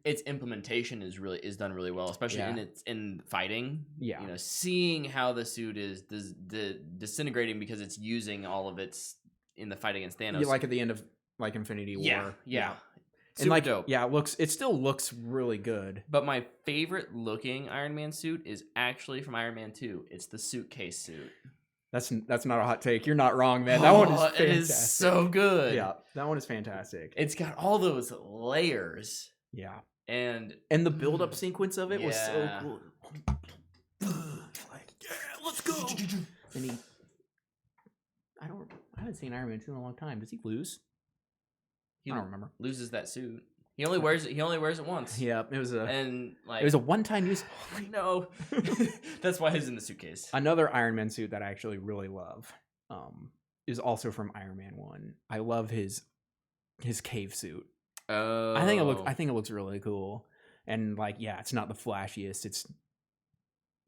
its implementation is done really well, especially in fighting. Yeah, seeing how the suit is disintegrating because it's using all of its in the fight against Thanos. Like at the end of like Infinity War. Yeah. And like, dope. Yeah, it still looks really good. But my favorite looking Iron Man suit is actually from Iron Man 2. It's the suitcase suit. That's not a hot take. You're not wrong, man. That one is fantastic. It is so good. Yeah, that one is fantastic. It's got all those layers. Yeah. And the build-up sequence of it was so cool. Like, yeah, let's go. And I haven't seen Iron Man 2 in a long time. Does he lose? I don't remember. Loses that suit. He only wears it once. Yeah, it was a one-time use. No. That's why he's in the suitcase. Another Iron Man suit that I actually really love is also from Iron Man 1. I love his cave suit. Oh. I think it looks really cool. And like, yeah, it's not the flashiest. It's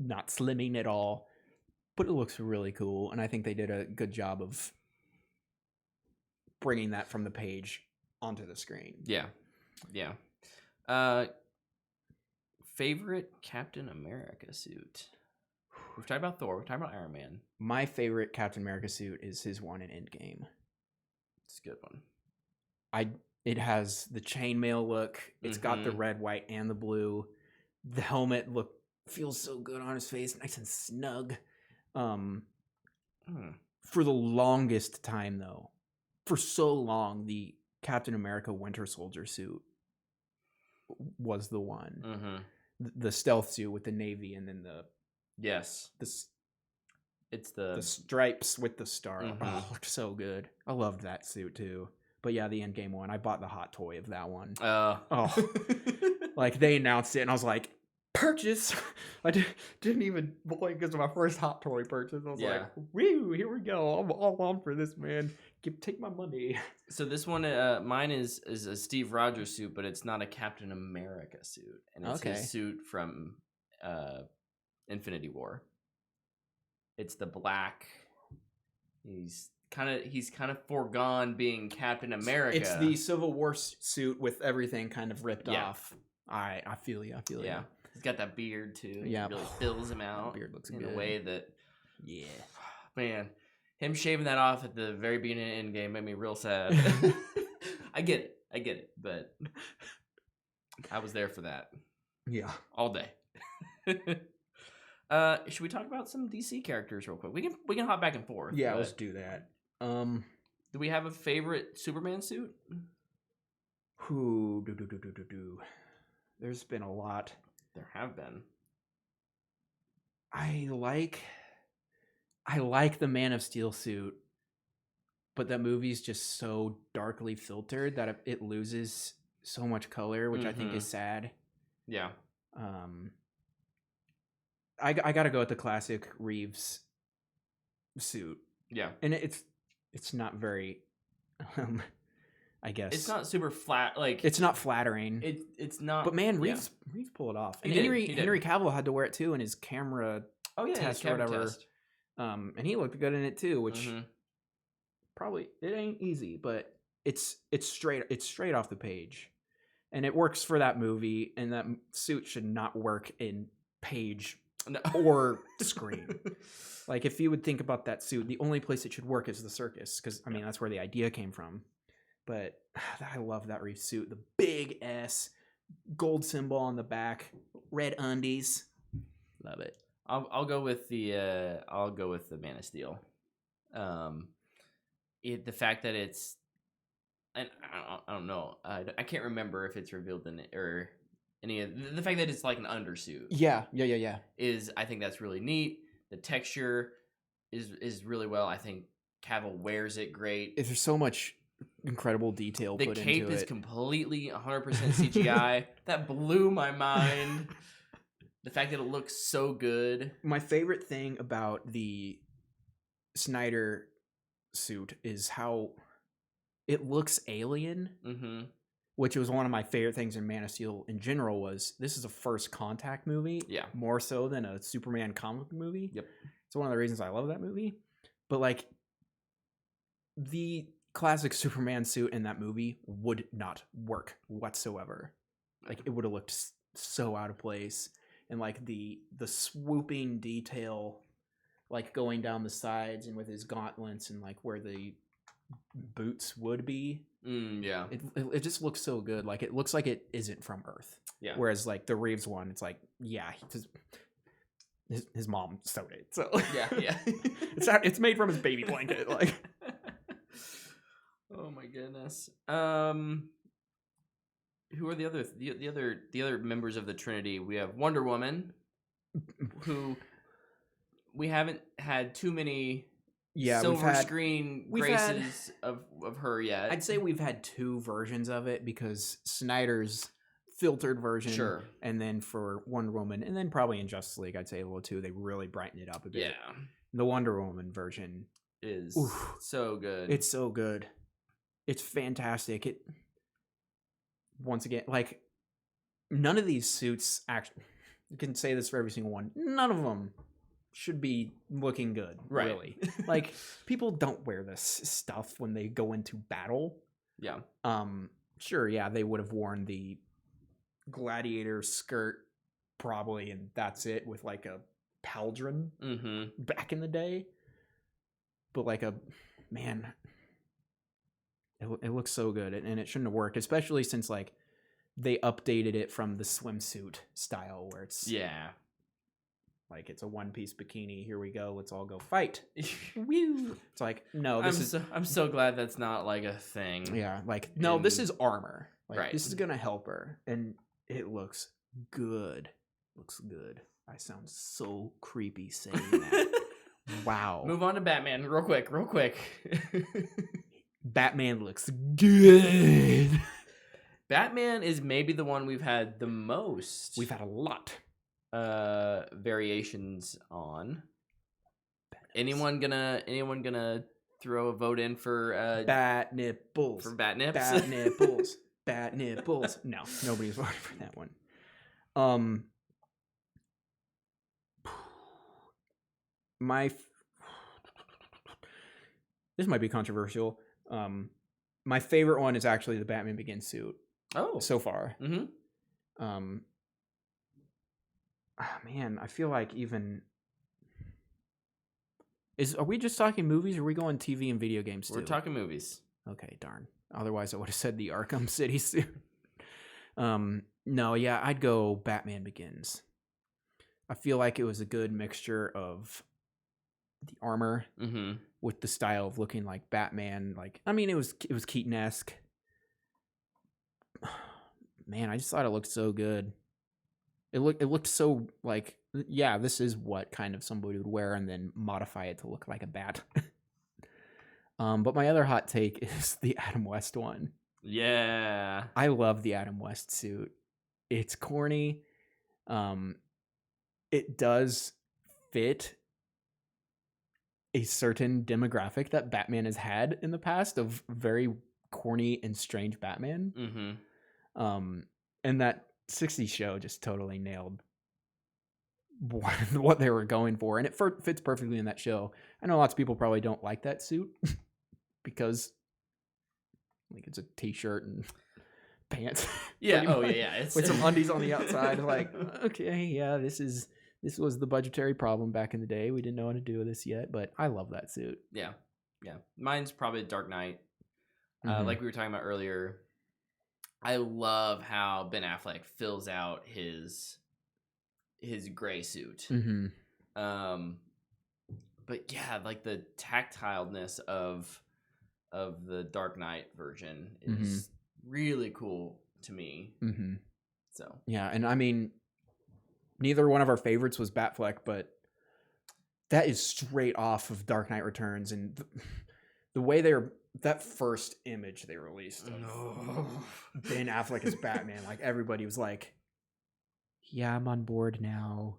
not slimming at all, but it looks really cool. And I think they did a good job of bringing that from the page onto the screen. Yeah. Favorite Captain America suit? We've talked about Thor. We've talked about Iron Man. My favorite Captain America suit is his one in Endgame. It's a good one. It has the chainmail look. It's got the red, white, and the blue. The helmet feels so good on his face, nice and snug. For the longest time, though, for so long, the Captain America Winter Soldier suit was the one. The stealth suit with the navy, and then it's the stripes with the star. Oh, it looked so good. I loved that suit too. But yeah, the Endgame one, I bought the hot toy of that one. Like they announced it, and I was like, purchase. I didn't even blink because of my first hot toy purchase. I was like, woo, here we go. I'm all on for this, man. Take my money. So this one, mine is a Steve Rogers suit, but it's not a Captain America suit, and it's his suit from Infinity War. It's the black. He's kind of foregone being Captain America. It's the Civil War suit with everything kind of ripped off. All right, I feel you. Yeah, he's got that beard too. Yeah, it really fills him out. Beard looks in good. a way that, man, him shaving that off at the very beginning of Endgame made me real sad. I get it, but I was there for that. Yeah, all day. Should we talk about some DC characters real quick? We can hop back and forth. Yeah, let's do that. Do we have a favorite Superman suit? There's been a lot. There have been. I like the Man of Steel suit, but that movie's just so darkly filtered that it loses so much color, which I think is sad. Yeah. I gotta go with the classic Reeves suit. Yeah. And it's not very I guess it's not super flat. Like it's not flattering. It's not. But man, Reeves pulled it off. And Henry Cavill had to wear it too in his camera test or whatever. Test. And he looked good in it too, which probably it ain't easy, but it's straight off the page, and it works for that movie. And that suit should not work in page or screen. Like if you would think about that suit, the only place it should work is the circus, because I mean that's where the idea came from. But I love that Reeves suit. The big S, gold symbol on the back, red undies. Love it. I'll go with the Man of Steel. The fact that it's and I don't know. I can't remember if it's revealed in it or any of the fact that it's like an undersuit. Yeah. Is I think that's really neat. The texture is really well. I think Cavill wears it great. There's so much incredible detail The put into cape is it. completely 100% CGI. That blew my mind. The fact that it looks so good. My favorite thing about the Snyder suit is how it looks alien, Mm-hmm. which was one of my favorite things in Man of Steel in general. Was this is a first contact movie, Yeah, more so than a Superman comic movie. Yep. It's one of the reasons I love that movie. But like the classic Superman suit in that movie would not work whatsoever. Like it would have looked so out of place, and like the swooping detail, like going down the sides and with his gauntlets and like where the boots would be. Yeah. It just looks so good. Like it looks like it isn't from Earth. Yeah. Whereas like the Reeves one, it's like, yeah, his mom sewed it. So Yeah. it's made from his baby blanket. Like, oh my goodness. Who are the other members of the Trinity? We have Wonder Woman, who we haven't had too many silver screen graces of her yet. I'd say we've had two versions of it because Snyder's filtered version, sure, and then for Wonder Woman, and then probably in Justice League, I'd say a little too. They really brighten it up a bit. Yeah, the Wonder Woman version is so good. It's so good. It's fantastic. It once again, like none of these suits actually. You can say this for every single one. None of them should be looking good, right? Really. Like people don't wear this stuff when they go into battle. Yeah. Sure, yeah, they would have worn the gladiator skirt probably, and that's it with like a pauldron back in the day. But like it looks so good, and it shouldn't have worked, especially since like they updated it from the swimsuit style where it's like it's a one-piece bikini. Here we go. Let's all go fight. Woo! It's like no. I'm so glad that's not like a thing. Yeah, like no. This is armor. Like, right. This is gonna help her, and it looks good. Looks good. I sound so creepy saying that. Wow. Move on to Batman, real quick. Batman looks good. Batman is maybe the one we've had the most. We've had a lot. Variations on. Anyone gonna throw a vote in for bat nipples? For bat nips? Bat nipples. Bat nipples. No, nobody's voting for that one. This might be controversial. My favorite one is actually the Batman Begins suit. Oh, so far. Mm-hmm. Man, I feel like even are we just talking movies, or are we going TV and video games too? We're talking movies. Okay, darn. Otherwise, I would have said the Arkham City suit. No, yeah, I'd go Batman Begins. I feel like it was a good mixture of the armor with the style of looking like Batman. Like, I mean, it was Keaton-esque. Man, I just thought it looked so good. It looked so like, yeah, this is what kind of somebody would wear, and then modify it to look like a bat. But my other hot take is the Adam West one. Yeah, I love the Adam West suit. It's corny. It does fit a certain demographic that Batman has had in the past of very corny and strange Batman. And that 60s show just totally nailed what they were going for, and it fits perfectly in that show. I know lots of people probably don't like that suit because like it's a t-shirt and pants. Yeah. Oh yeah. It's with some undies on the outside. Like, okay, yeah, this was the budgetary problem back in the day. We didn't know how to do this yet, but I love that suit. Yeah. Mine's probably Dark Knight. Like we were talking about earlier. I love how Ben Affleck fills out his gray suit. But yeah, like the tactileness of of the Dark Knight version Mhm. is really cool to me. Mm-hmm. So Yeah, and I mean, neither one of our favorites was Batfleck, but that is straight off of Dark Knight Returns, and the way that first image they released of Ben Affleck as Batman, like everybody was like, "Yeah, I'm on board now.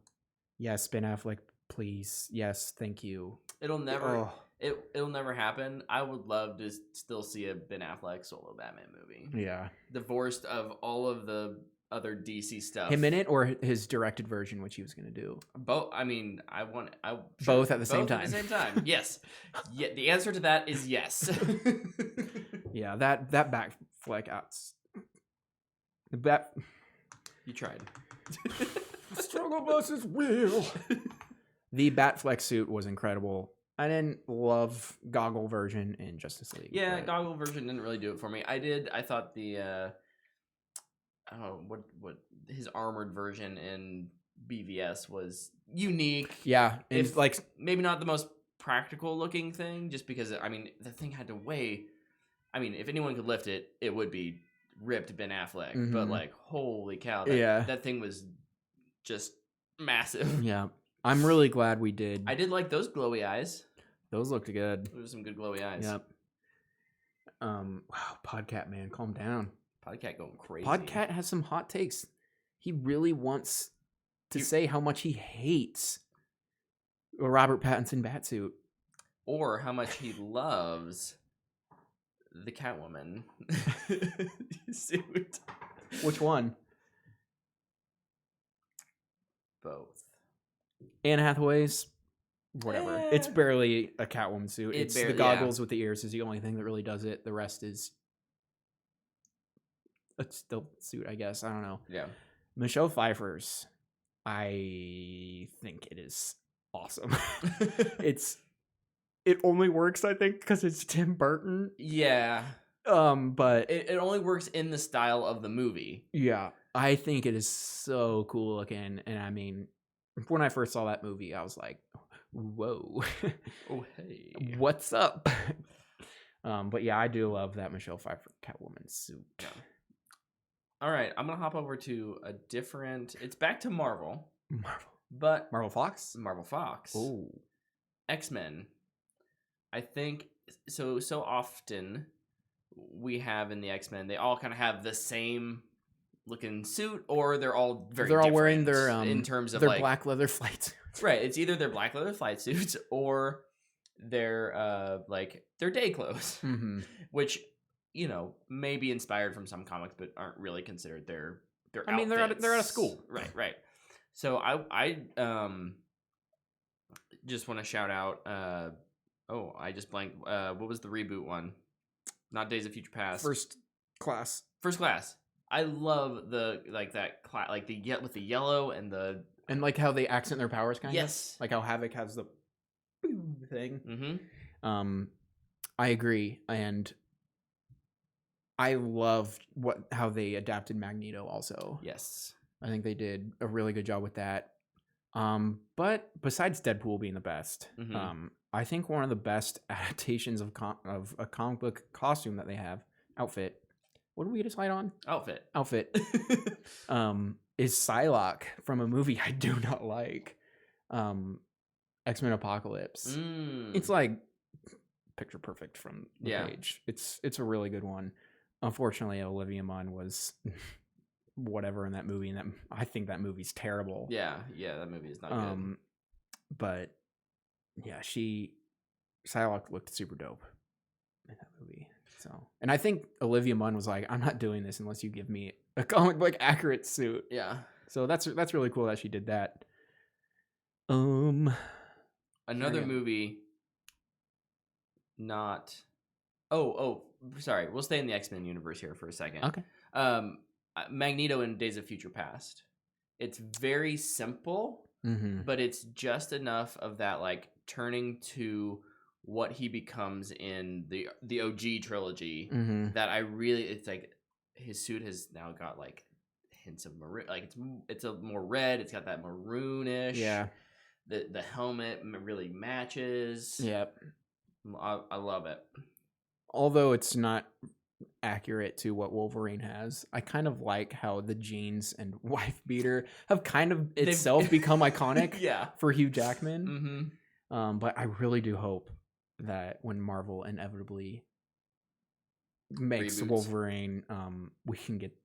Yes, Ben Affleck, please. Yes, thank you." it'll never Oh, it'll never happen. I would love to still see a Ben Affleck solo Batman movie, yeah. divorced of all of the other DC stuff. Him in it or his directed version, which he was gonna do. Both. I mean, Both at the same both at time. the same time. Yes. Yeah. The answer to that is yes. Yeah, that Batfleck outs. The Bat. You tried. Struggle versus will. The Batfleck suit was incredible. I didn't love Goggle version in Justice League. Yeah, but Goggle version didn't really do it for me. I thought the I don't know what his armored version in BVS was unique. yeah, and If like maybe not the most practical looking thing, just because I mean the thing had to weigh. I mean, if anyone could lift it, it would be ripped Ben Affleck. But Mhm. like, holy cow, Yeah. that thing was just massive. yeah, I'm really glad we did. I did like those glowy eyes. Those looked good. Those were some good glowy eyes. Yep. Wow, Podcat man, calm down. Podcat going crazy. Podcat has some hot takes. He really wants to say how much he hates a Robert Pattinson batsuit. Or how much he loves the Catwoman suit. Which one? Both. Anne Hathaway's. Whatever. It's barely a Catwoman suit. It It's barely- the goggles with the ears is the only thing that really does it. The rest is a still suit, I guess. I don't know. Yeah. Michelle Pfeiffer's, I think it is awesome. It only works, I think, because it's Tim Burton. Yeah. But It only works in the style of the movie. yeah, I think it is so cool looking. And I mean, when I first saw that movie, I was like, whoa. Oh, hey. What's up? But yeah, I do love that Michelle Pfeiffer Catwoman suit. Yeah. All right, I'm going to hop over to a different... It's back to Marvel, but Marvel Fox? Marvel Fox. Oh. X-Men. I think so often we have in the X-Men, they all kind of have the same looking suit, or they're all They're all wearing their in terms of their like black leather flight suits. Right, it's either their black leather flight suits or their like their day clothes, Mm-hmm. which may be inspired from some comics, but aren't really considered their. I mean, they're out of school. Right. So I just want to shout out. I just blanked. What was the reboot one? Not Days of Future Past. First Class. I love the like that like the with the yellow and the And like how they accent their powers, kind of. Yes. Like how Havoc has the thing. Mm-hmm. I agree, and I loved how they adapted Magneto. Also, Yes. I think they did a really good job with that. But besides Deadpool being the best, Mhm. I think one of the best adaptations of a comic book costume that they have, outfit. What did we decide on? Outfit. Is Psylocke from a movie I do not like. X-Men Apocalypse. It's like picture perfect from the page. It's a really good one. Unfortunately, Olivia Munn was whatever in that movie, and I think that movie's terrible. Yeah, that movie is not good. But yeah, Psylocke looked super dope in that movie. So, and I think Olivia Munn was like, "I'm not doing this unless you give me a comic book accurate suit." Yeah. So that's really cool that she did that. Another movie. Not. Oh, sorry. We'll stay in the X-Men universe here for a second. Okay. Magneto in Days of Future Past. It's very simple, but it's just enough of that like turning to what he becomes in the OG trilogy that I really. It's like his suit has now got like hints of maroon. Like it's a more red. It's got that maroonish. Yeah. The helmet really matches. Yep. I love it. although it's not accurate to what Wolverine has, I kind of like how the jeans and wife beater have kind of itself become iconic Yeah. for Hugh Jackman. Mm-hmm. But I really do hope that when Marvel inevitably makes Reboots. Wolverine, we can get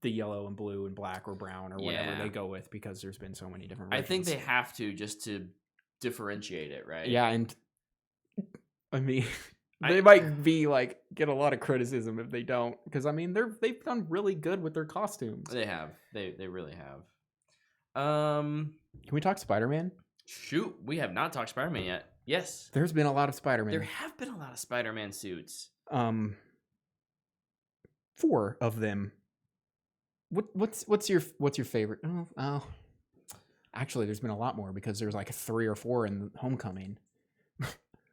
the yellow and blue and black or brown or whatever they go with, because there's been so many different versions. I think they have to, just to differentiate it, right? Yeah, and I mean, they might be like get a lot of criticism if they don't, because I mean they've done really good with their costumes. They have. They really have. Can we talk Spider-Man? Shoot, we have not talked Spider-Man yet. Yes. There's been a lot of Spider-Man. There have been a lot of Spider-Man suits. 4 of them. What's your favorite? Oh, actually, there's been a lot more, because there's like 3 or 4 in Homecoming.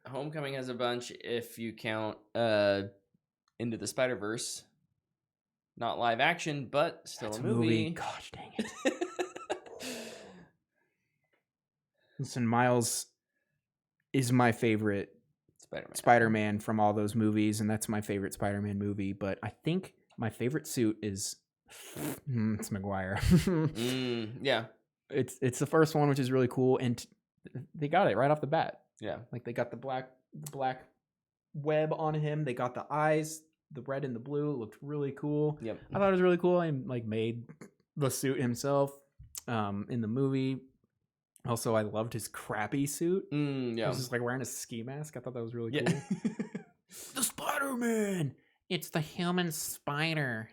Homecoming has a bunch if you count Into the Spider-Verse. Not live action, but still a movie. Gosh dang it. Listen, Miles is my favorite Spider-Man from all those movies, and that's my favorite Spider-Man movie, but I think my favorite suit is it's Maguire. Yeah. It's the first one, which is really cool, and they got it right off the bat. Yeah. Like they got the black web on him. They got the eyes, the red and the blue. It looked really cool. Yep. I thought it was really cool. I like made the suit himself in the movie. Also, I loved his crappy suit. Yeah. He was just like wearing a ski mask. I thought that was really cool. The Spider-Man. It's the human spider.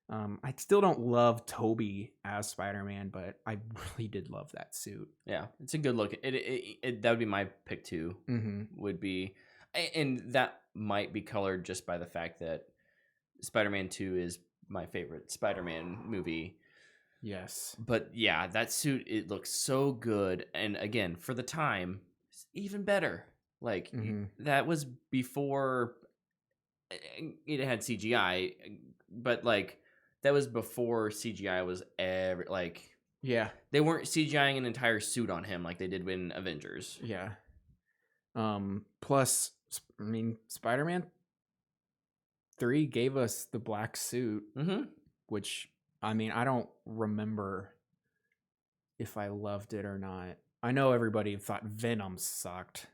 I still don't love Toby as Spider-Man, but I really did love that suit. Yeah, it's a good look. That would be my pick too. Would be, and that might be colored just by the fact that Spider-Man 2 is my favorite Spider-Man movie. Yes, but yeah, that suit, it looks so good, and again, for the time, it's even better. Like that was before it had CGI, but like that was before CGI was ever like. Yeah, they weren't CGIing an entire suit on him like they did in Avengers. Yeah. Plus, I mean, Spider-Man 3 gave us the black suit, which, I mean, I don't remember if I loved it or not. I know everybody thought Venom sucked.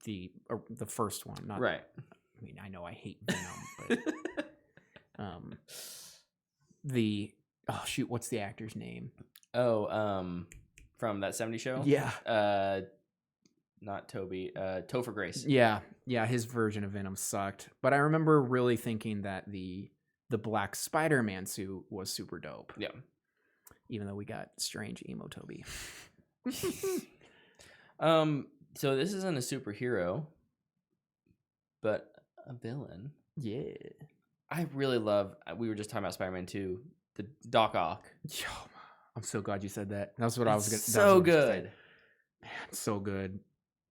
The first one, not right. I mean, I know I hate Venom, but oh shoot, what's the actor's name? Oh, from that 70s show? Yeah. Not Toby, Topher Grace. Yeah, his version of Venom sucked. But I remember really thinking that the black Spider-Man suit was super dope. Yeah. Even though we got strange emo Toby. So this isn't a superhero, but a villain. Yeah. I really love, we were just talking about Spider-Man 2, the Doc Ock. Yo, I'm so glad you said that. That's what I was going to say. So good. Man, so good.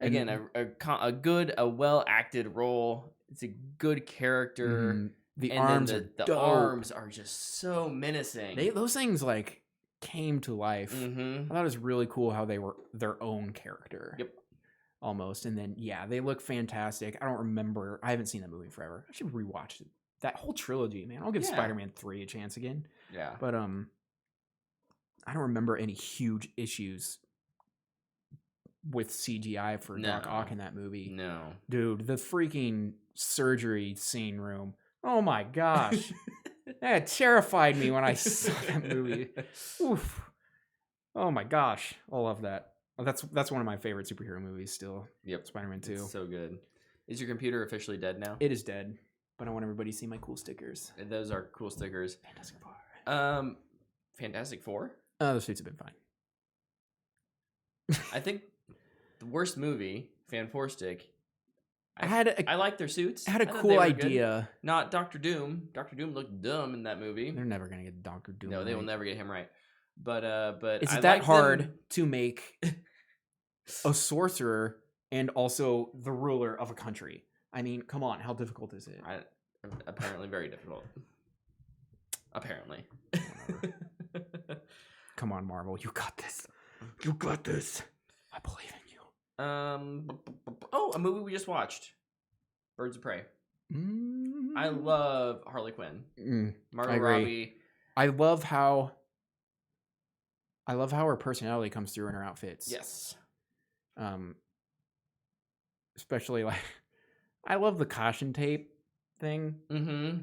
Again, a well-acted role. It's a good character. The arms are dope. Arms are just so menacing. Those things like came to life. I thought it was really cool how they were their own character. Yep. Almost. And then they look fantastic. I don't remember. I haven't seen that movie forever. I should rewatch it. That whole trilogy, man. I'll give Spider-Man 3 a chance again. Yeah. But I don't remember any huge issues with CGI for Doc Ock in that movie. No. Dude, the freaking surgery scene room. Oh my gosh. That terrified me when I saw that movie. Oof. Oh my gosh. I love that. That's one of my favorite superhero movies still. Yep. Spider-Man 2. It's so good. Is your computer officially dead now? It is dead. But I want everybody to see my cool stickers. Those are cool stickers. Fantastic Four. Fantastic Four? The suits have been fine. I think the worst movie, Fan Four Stick. I like their suits. I had a cool idea. Good. Not Dr. Doom. Dr. Doom looked dumb in that movie. They're never gonna get Dr. Doom. No, they will never get him right. But is it that hard to make a sorcerer and also the ruler of a country? I mean, come on, how difficult is it? Apparently very difficult. Apparently. Come on, Marvel, you got this. You got this. I believe in you. A movie we just watched. Birds of Prey. Mm, I love Harley Quinn. Margot I agree. Robbie. I love how her personality comes through in her outfits. Yes. Especially like I love the caution tape thing. Mm-hmm.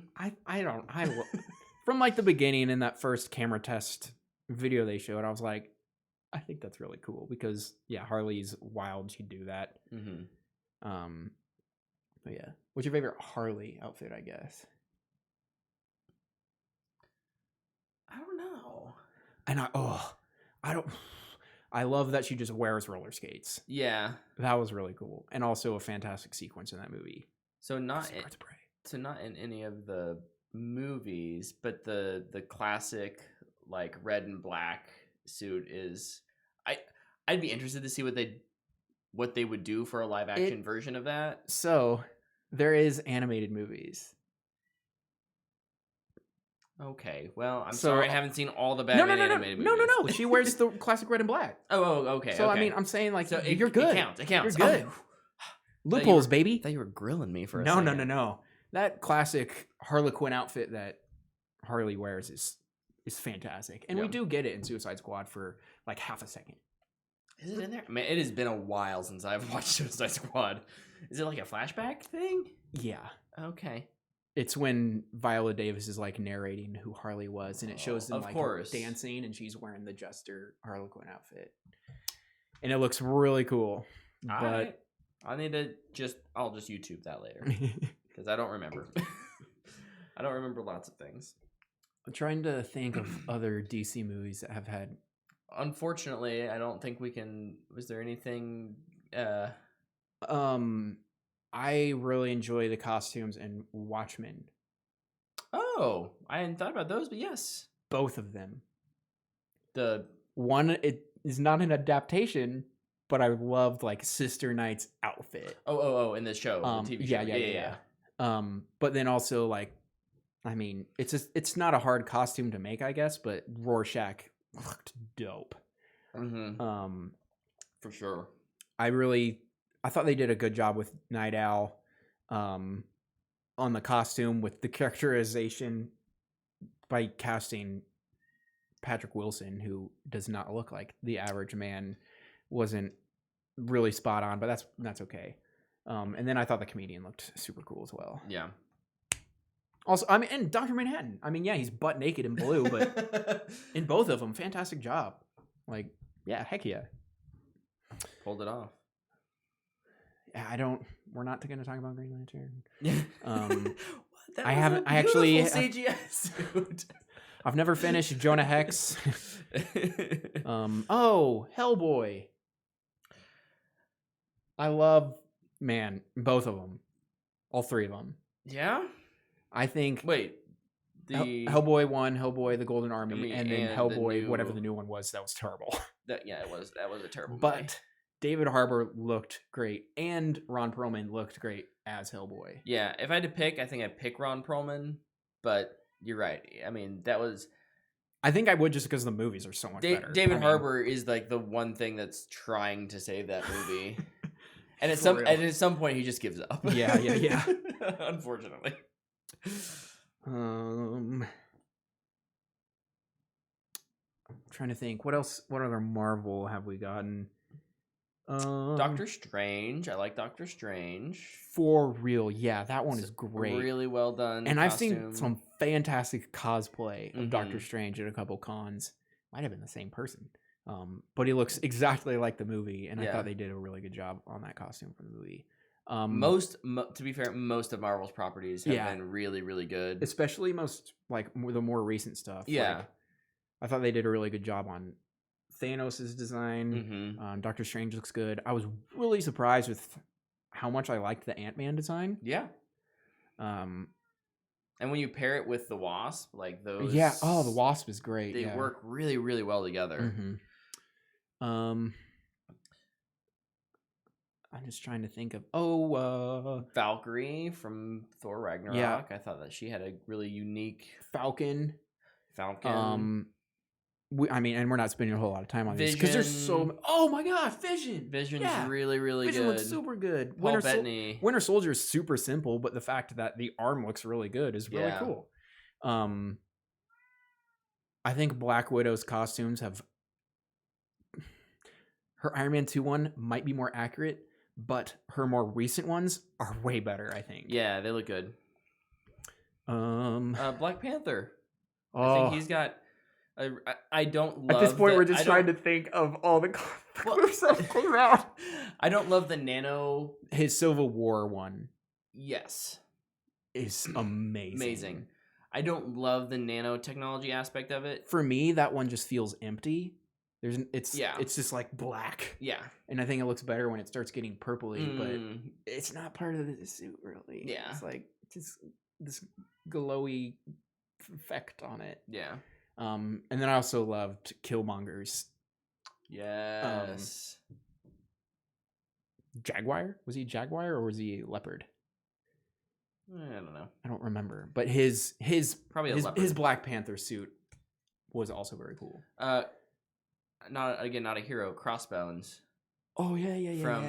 From like the beginning in that first camera test video they showed, I was like, I think that's really cool because yeah, Harley's wild. She'd do that. Mm-hmm. But yeah, what's your favorite Harley outfit? I guess. I don't know. And I don't. I love that she just wears roller skates. Yeah. That was really cool, and also a fantastic sequence in that movie. So not in any of the movies, but the classic like red and black suit is. I'd be interested to see what they would do for a live action version of that. So there is animated movies. Okay, well, I'm sorry I haven't seen all the Batman animated movies. No. She wears the classic red and black. Oh, okay. So okay. I mean, I'm saying like, so you're good. It counts. You're good. Loopholes, baby. I thought you were grilling me for a second. No. That classic Harley Quinn outfit that Harley wears is fantastic, and we do get it in Suicide Squad for like half a second. Is it in there? I mean, it has been a while since I've watched Suicide Squad. Is it like a flashback thing? Yeah. Okay. It's when Viola Davis is like narrating who Harley was, and it shows them like dancing, and she's wearing the Jester Harley Quinn outfit, and it looks really cool. But I need to I'll just YouTube that later because I don't remember. I don't remember lots of things. I'm trying to think of other DC movies that have had. Unfortunately, I don't think we can. Was there anything? I really enjoy the costumes in Watchmen. Oh, I hadn't thought about those, but yes, both of them. The one, it is not an adaptation, but I loved like Sister Knight's outfit. Oh, in the show, the TV show. Yeah. But then also like, I mean, it's not a hard costume to make, I guess, but Rorschach looked dope. Mm-hmm. For sure. I thought they did a good job with Night Owl on the costume with the characterization by casting Patrick Wilson, who does not look like the average man, wasn't really spot on, but that's okay. And then I thought the comedian looked super cool as well. Yeah. Also, I mean, and Dr. Manhattan. I mean, yeah, he's butt naked in blue, but in both of them, fantastic job. Like, yeah, heck yeah. Pulled it off. We're not going to talk about Green Lantern. CGI suit. I've never finished Jonah Hex. Hellboy. I love, both of them. All three of them. Yeah? I think... Wait. Hellboy 1, Hellboy the Golden Army, and then Hellboy, whatever the new one was, that was terrible. That was a terrible movie. But David Harbour looked great, and Ron Perlman looked great as Hellboy. Yeah, if I had to pick, I think I'd pick Ron Perlman, but you're right. I mean, that was... I think I would just because the movies are so much better. David Harbour is like the one thing that's trying to save that movie. And at some point he just gives up. Yeah. Unfortunately. I'm trying to think. What else? What other Marvel have we gotten? Doctor Strange. I like Doctor Strange. For real, yeah, that one is great. Really well done. And I've seen some fantastic cosplay of Doctor Strange at a couple cons. Might have been the same person. But he looks exactly like the movie, and I thought they did a really good job on that costume for the movie. To be fair, most of Marvel's properties have been really, really good. Especially the more recent stuff. Yeah. Like, I thought they did a really good job on Thanos' design. Doctor Strange looks good. I was really surprised with how much I liked the Ant-Man design. Yeah. And when you pair it with the Wasp, like those... Yeah, the Wasp is great. They work really, really well together. I'm just trying to think of... Valkyrie from Thor Ragnarok. Yeah. I thought that she had a really unique... Falcon. I mean, and we're not spending a whole lot of time on this because there's so. Oh my gosh, Vision! Vision's Yeah. really, really Vision good. looks super good. Paul Bettany. Winter Soldier is super simple, but the fact that the arm looks really good is really cool. I think Black Widow's costumes have. Her Iron Man 2 one might be more accurate, but her more recent ones are way better, I think. Yeah, they look good. Black Panther. Oh. I think he's got. I don't love. At this point, we're just trying to think of all the movies that came out. I don't love the nano. His Civil War one. Yes. Is amazing. Amazing. I don't love the nanotechnology aspect of it. For me, that one just feels empty. It's just like black. Yeah. And I think it looks better when it starts getting purpley, but it's not part of the suit really. Yeah. It's like just this glowy effect on it. Yeah. And then I also loved Killmonger's. Yes. Jaguar? Was he Jaguar or was he Leopard? I don't know. I don't remember. But his probably his Black Panther suit was also very cool. Not a hero. Crossbones. Oh yeah. From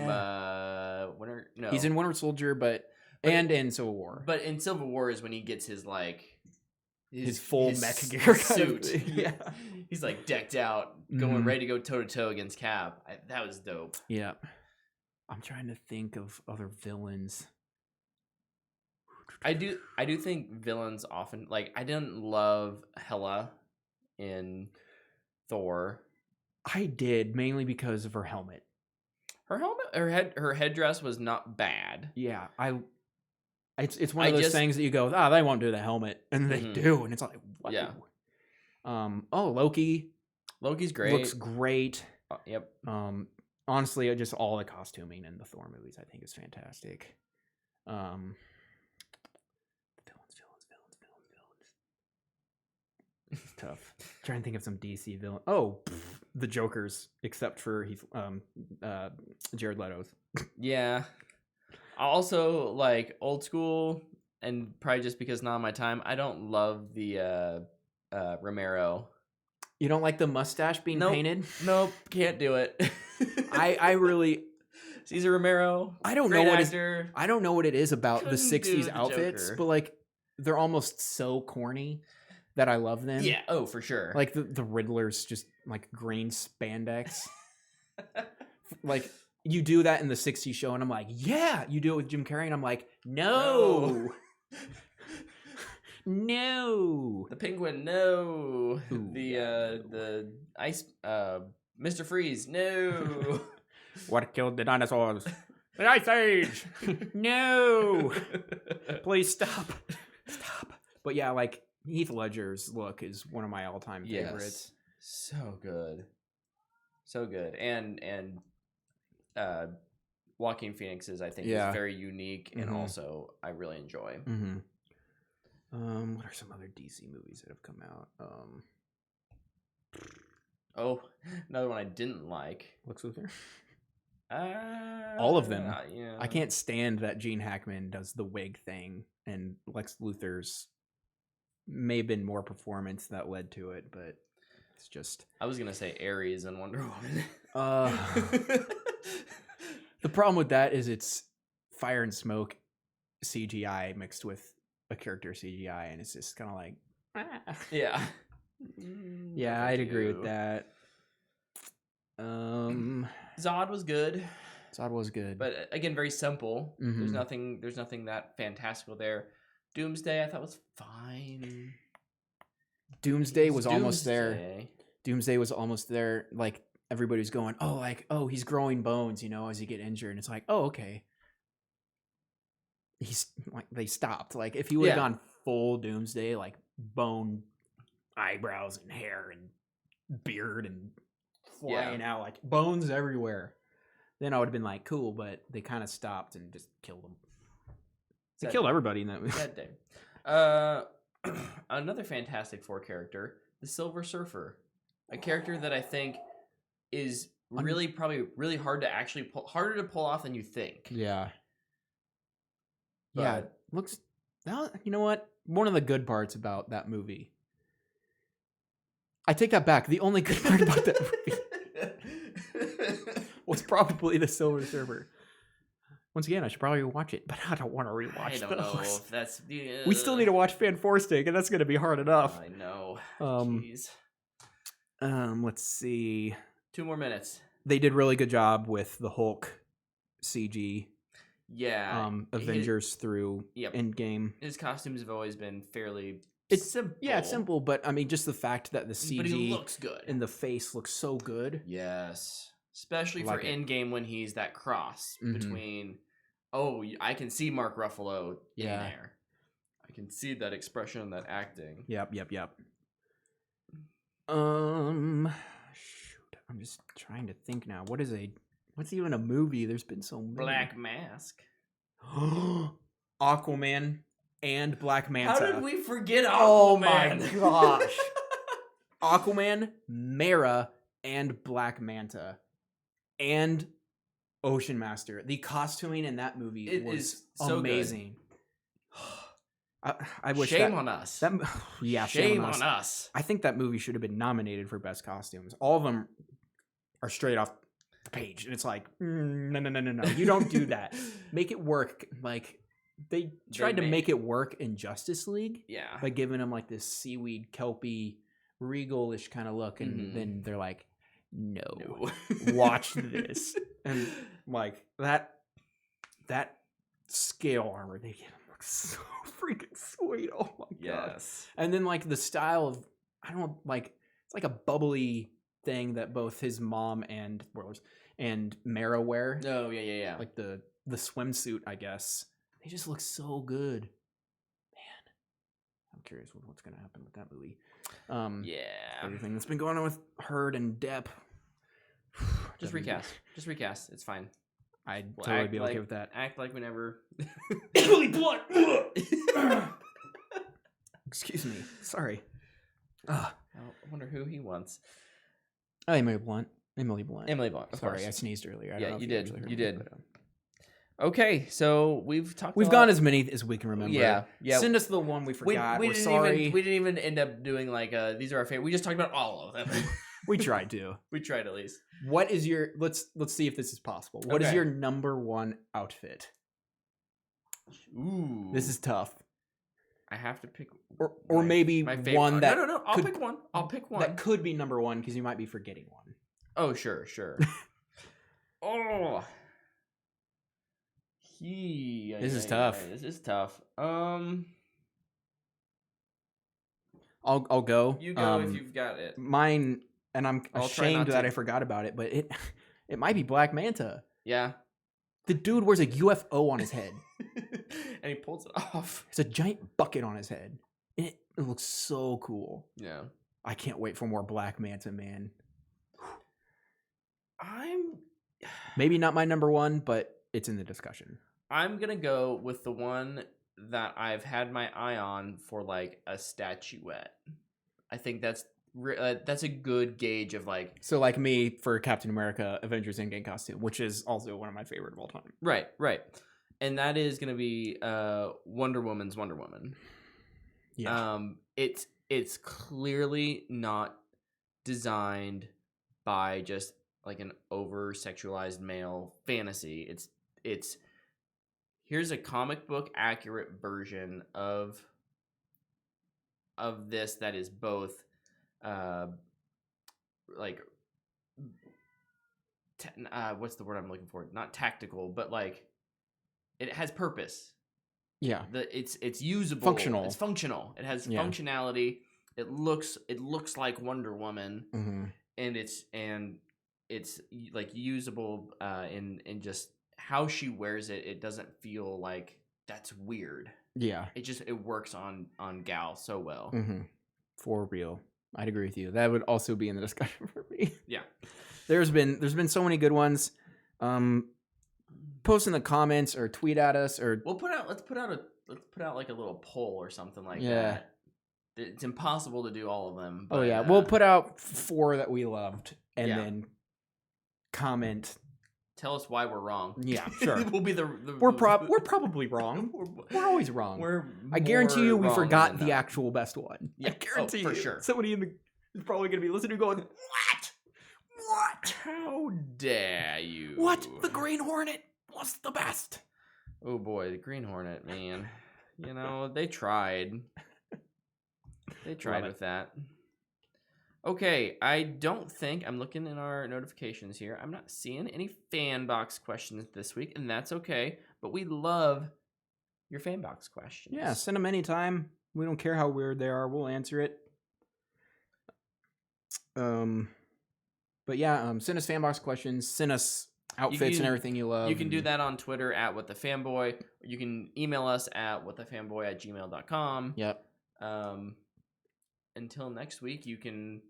Winter. No, he's in Winter Soldier, but in Civil War. But in Civil War is when he gets his like his full mech gear suit. Yeah, he's like decked out, going ready to go toe to toe against Cap. That was dope. Yeah, I'm trying to think of other villains. I do think villains often like I didn't love Hela in Thor. I did mainly because of her helmet. Her headdress was not bad. Yeah, it's one of those things that you go, they won't do the helmet, and they do, and it's like, what? Yeah. Loki. Loki's great. Looks great. Yep. Honestly, just all the costuming in the Thor movies, I think, is fantastic. Villains. It's tough. Trying to think of some DC villain. The Jokers, except for Jared Leto's. Yeah. Also, like old school, and probably just because not my time, I don't love the Romero. You don't like the mustache being painted? Nope, can't do it. I really. Cesar Romero. I don't know what it is about the '60s outfits, Joker. but like they're almost so corny that I love them. Yeah. Oh, for sure. Like the Riddler's just like green spandex. Like you do that in the '60s show, and I'm like, yeah. You do it with Jim Carrey, and I'm like, no. No. The Penguin, no. Ooh, the ice, Mr. Freeze, no. What killed the dinosaurs? The Ice Age. No. Please stop. Stop. But yeah, like Heath Ledger's look is one of my all-time favorites. So good. So good. And Joaquin Phoenix's, I think, is very unique, and also I really enjoy. Mm-hmm. What are some other DC movies that have come out? Another one I didn't like. Lex Luthor? All of them. Yeah. I can't stand that Gene Hackman does the wig thing, and Lex Luthor's may have been more performance that led to it, but it's just... I was going to say Ares and Wonder Woman. The problem with that is it's fire and smoke CGI mixed with a character CGI, and it's just kind of like... Yeah. Yeah, I'd agree with that. Zod was good. But again, very simple. There's nothing that fantastical there. Doomsday I thought was fine. Doomsday was almost there. Like everybody was going, he's growing bones, as you get injured, and it's like, oh, okay. He's like, they stopped. Like if he would have gone full Doomsday, like bone eyebrows and hair and beard and flying out, like bones everywhere, then I would have been like, cool, but they kind of stopped and just killed him. They killed everybody in that movie. That day. Another Fantastic Four character, the Silver Surfer. A character that I think is probably really hard to actually harder to pull off than you think. Yeah. But, yeah. Looks, you know what? One of the good parts about that movie I take that back. The only good part about that movie was probably the Silver Surfer. Once again, I should probably watch it, but I don't want to rewatch I don't know those. if that's. We still need to watch Fan Stick, and that's going to be hard enough. I know. Jeez. Let's see. 2 more minutes. They did really good job with the Hulk CG. Yeah. Avengers through Endgame. His costumes have always been fairly simple. Yeah, it's simple, but I mean, just the fact that the CG but he looks good. in the face looks so good. Yes. Especially for Endgame when he's that cross between, I can see Mark Ruffalo in there. I can see that expression, that acting. Yep. Shoot, I'm just trying to think now. What's even a movie? There's been so many. Black Mask. Aquaman and Black Manta. How did we forget Aquaman? Oh my gosh. Aquaman, Mera, and Black Manta. And Ocean Master. The costuming in that movie was so amazing. I wish shame on us. Shame on us. I think that movie should have been nominated for best costumes. All of them are straight off the page, and it's like, no. You don't do that. Make it work. Like they tried to make it work in Justice League. Yeah. By giving them like this seaweed, kelpy, regal-ish kind of look, and then they're like, no. Watch this. And like that scale armor they give him looks so freaking sweet. Oh my god. Yes. And then like the style of it's like a bubbly thing that both his mom and Mara wear. Oh yeah. Like the swimsuit, I guess. They just look so good. Man. I'm curious what's gonna happen with that movie. Everything that's been going on with Hurd and Depp. Just recast. It's fine. I'd totally be okay with that. Act like we never. Emily Blunt. Excuse me. Sorry. I wonder who he wants. Oh, Emily Blunt. Sorry, I sneezed earlier. You did. Okay, so we've gone as many as we can remember. Yeah. Send us the one we forgot. We're sorry. We didn't even end up doing like these are our favorite. We just talked about all of them. We tried to. We tried at least. What is your? Let's see if this is possible. What is your number one outfit? Ooh, this is tough. I have to pick, or maybe one that no. I'll pick one. That could be number one because you might be forgetting one. Oh sure. Oh. This is tough. This is tough. I'll go. You go if you've got it. Mine, and I'm ashamed that I forgot about it, but it might be Black Manta. Yeah. The dude wears a UFO on his head. And he pulls it off. It's a giant bucket on his head. It looks so cool. Yeah. I can't wait for more Black Manta, man. Maybe not my number one, but it's in the discussion. I'm going to go with the one that I've had my eye on for like a statuette. I think that's a good gauge of like... So like me for Captain America Avengers Endgame costume, which is also one of my favorite of all time. Right. And that is going to be Wonder Woman's Wonder Woman. Yeah. It's clearly not designed by just like an over-sexualized male fantasy. It's here's a comic book accurate version of this that is both what's the word I'm looking for? Not tactical, but like it has purpose. Yeah. It's usable. Functional. It's functional. It has functionality. It looks like Wonder Woman, and it's like usable in just how she wears it. It doesn't feel like that's weird. Yeah. It works on Gal so well. For real. I'd agree with you. That would also be in the discussion for me. Yeah. There's been so many good ones. Post in the comments or tweet at us or let's put out like a little poll or something like that. It's impossible to do all of them. But, we'll put out 4 that we loved and then comment. Tell us why we're wrong. Yeah, sure. We'll be we're probably wrong. We're always wrong. I guarantee you we forgot the actual best one. Yeah, I guarantee for you. sure. Somebody in the is probably going to be listening going, what? What? How dare you? What? The Green Hornet was the best. Oh boy, the Green Hornet, man. You know, they tried. They tried with that. Okay, I don't think, I'm looking in our notifications here, I'm not seeing any Fanbox questions this week, and that's okay, but we love your Fanbox questions. Yeah, send them anytime. We don't care how weird they are. We'll answer it. But yeah, send us Fanbox questions. Send us outfits and everything you love. You can do that on Twitter at @WhatTheFanboy. Or you can email us at whatthefanboy@gmail.com. Yep. Until next week, you can...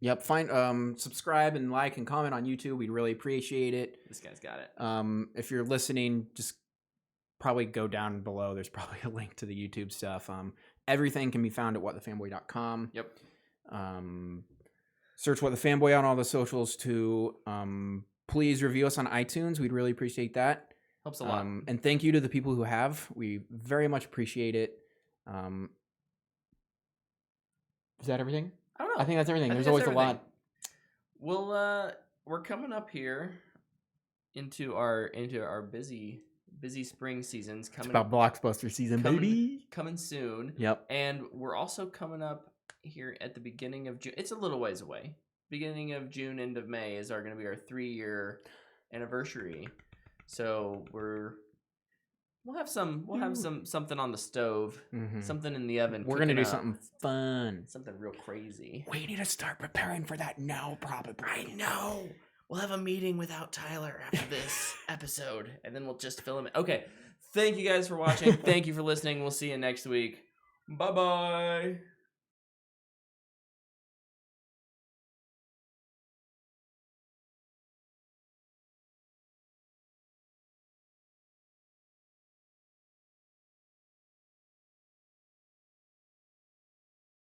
Yep. Find subscribe and like and comment on YouTube. We'd really appreciate it. This guy's got it. If you're listening, just probably go down below. There's probably a link to the YouTube stuff. Everything can be found at whatthefanboy.com. Yep. Search What the Fanboy on all the socials too. Please review us on iTunes. We'd really appreciate that. Helps a lot. And thank you to the people who have. We very much appreciate it. Is that everything? I don't know. I think that's everything. There's always a lot. Well, we're coming up here into our busy spring seasons. It's about blockbuster season, baby. Coming soon. Yep. And we're also coming up here at the beginning of June. It's a little ways away. Beginning of June, end of May is going to be our 3-year anniversary. So we'll have something on the stove, something in the oven. We're gonna do something fun, something real crazy. We need to start preparing for that now, probably. I know. We'll have a meeting without Tyler after this episode, and then we'll just film it. Okay. Thank you guys for watching. Thank you for listening. We'll see you next week. Bye-bye.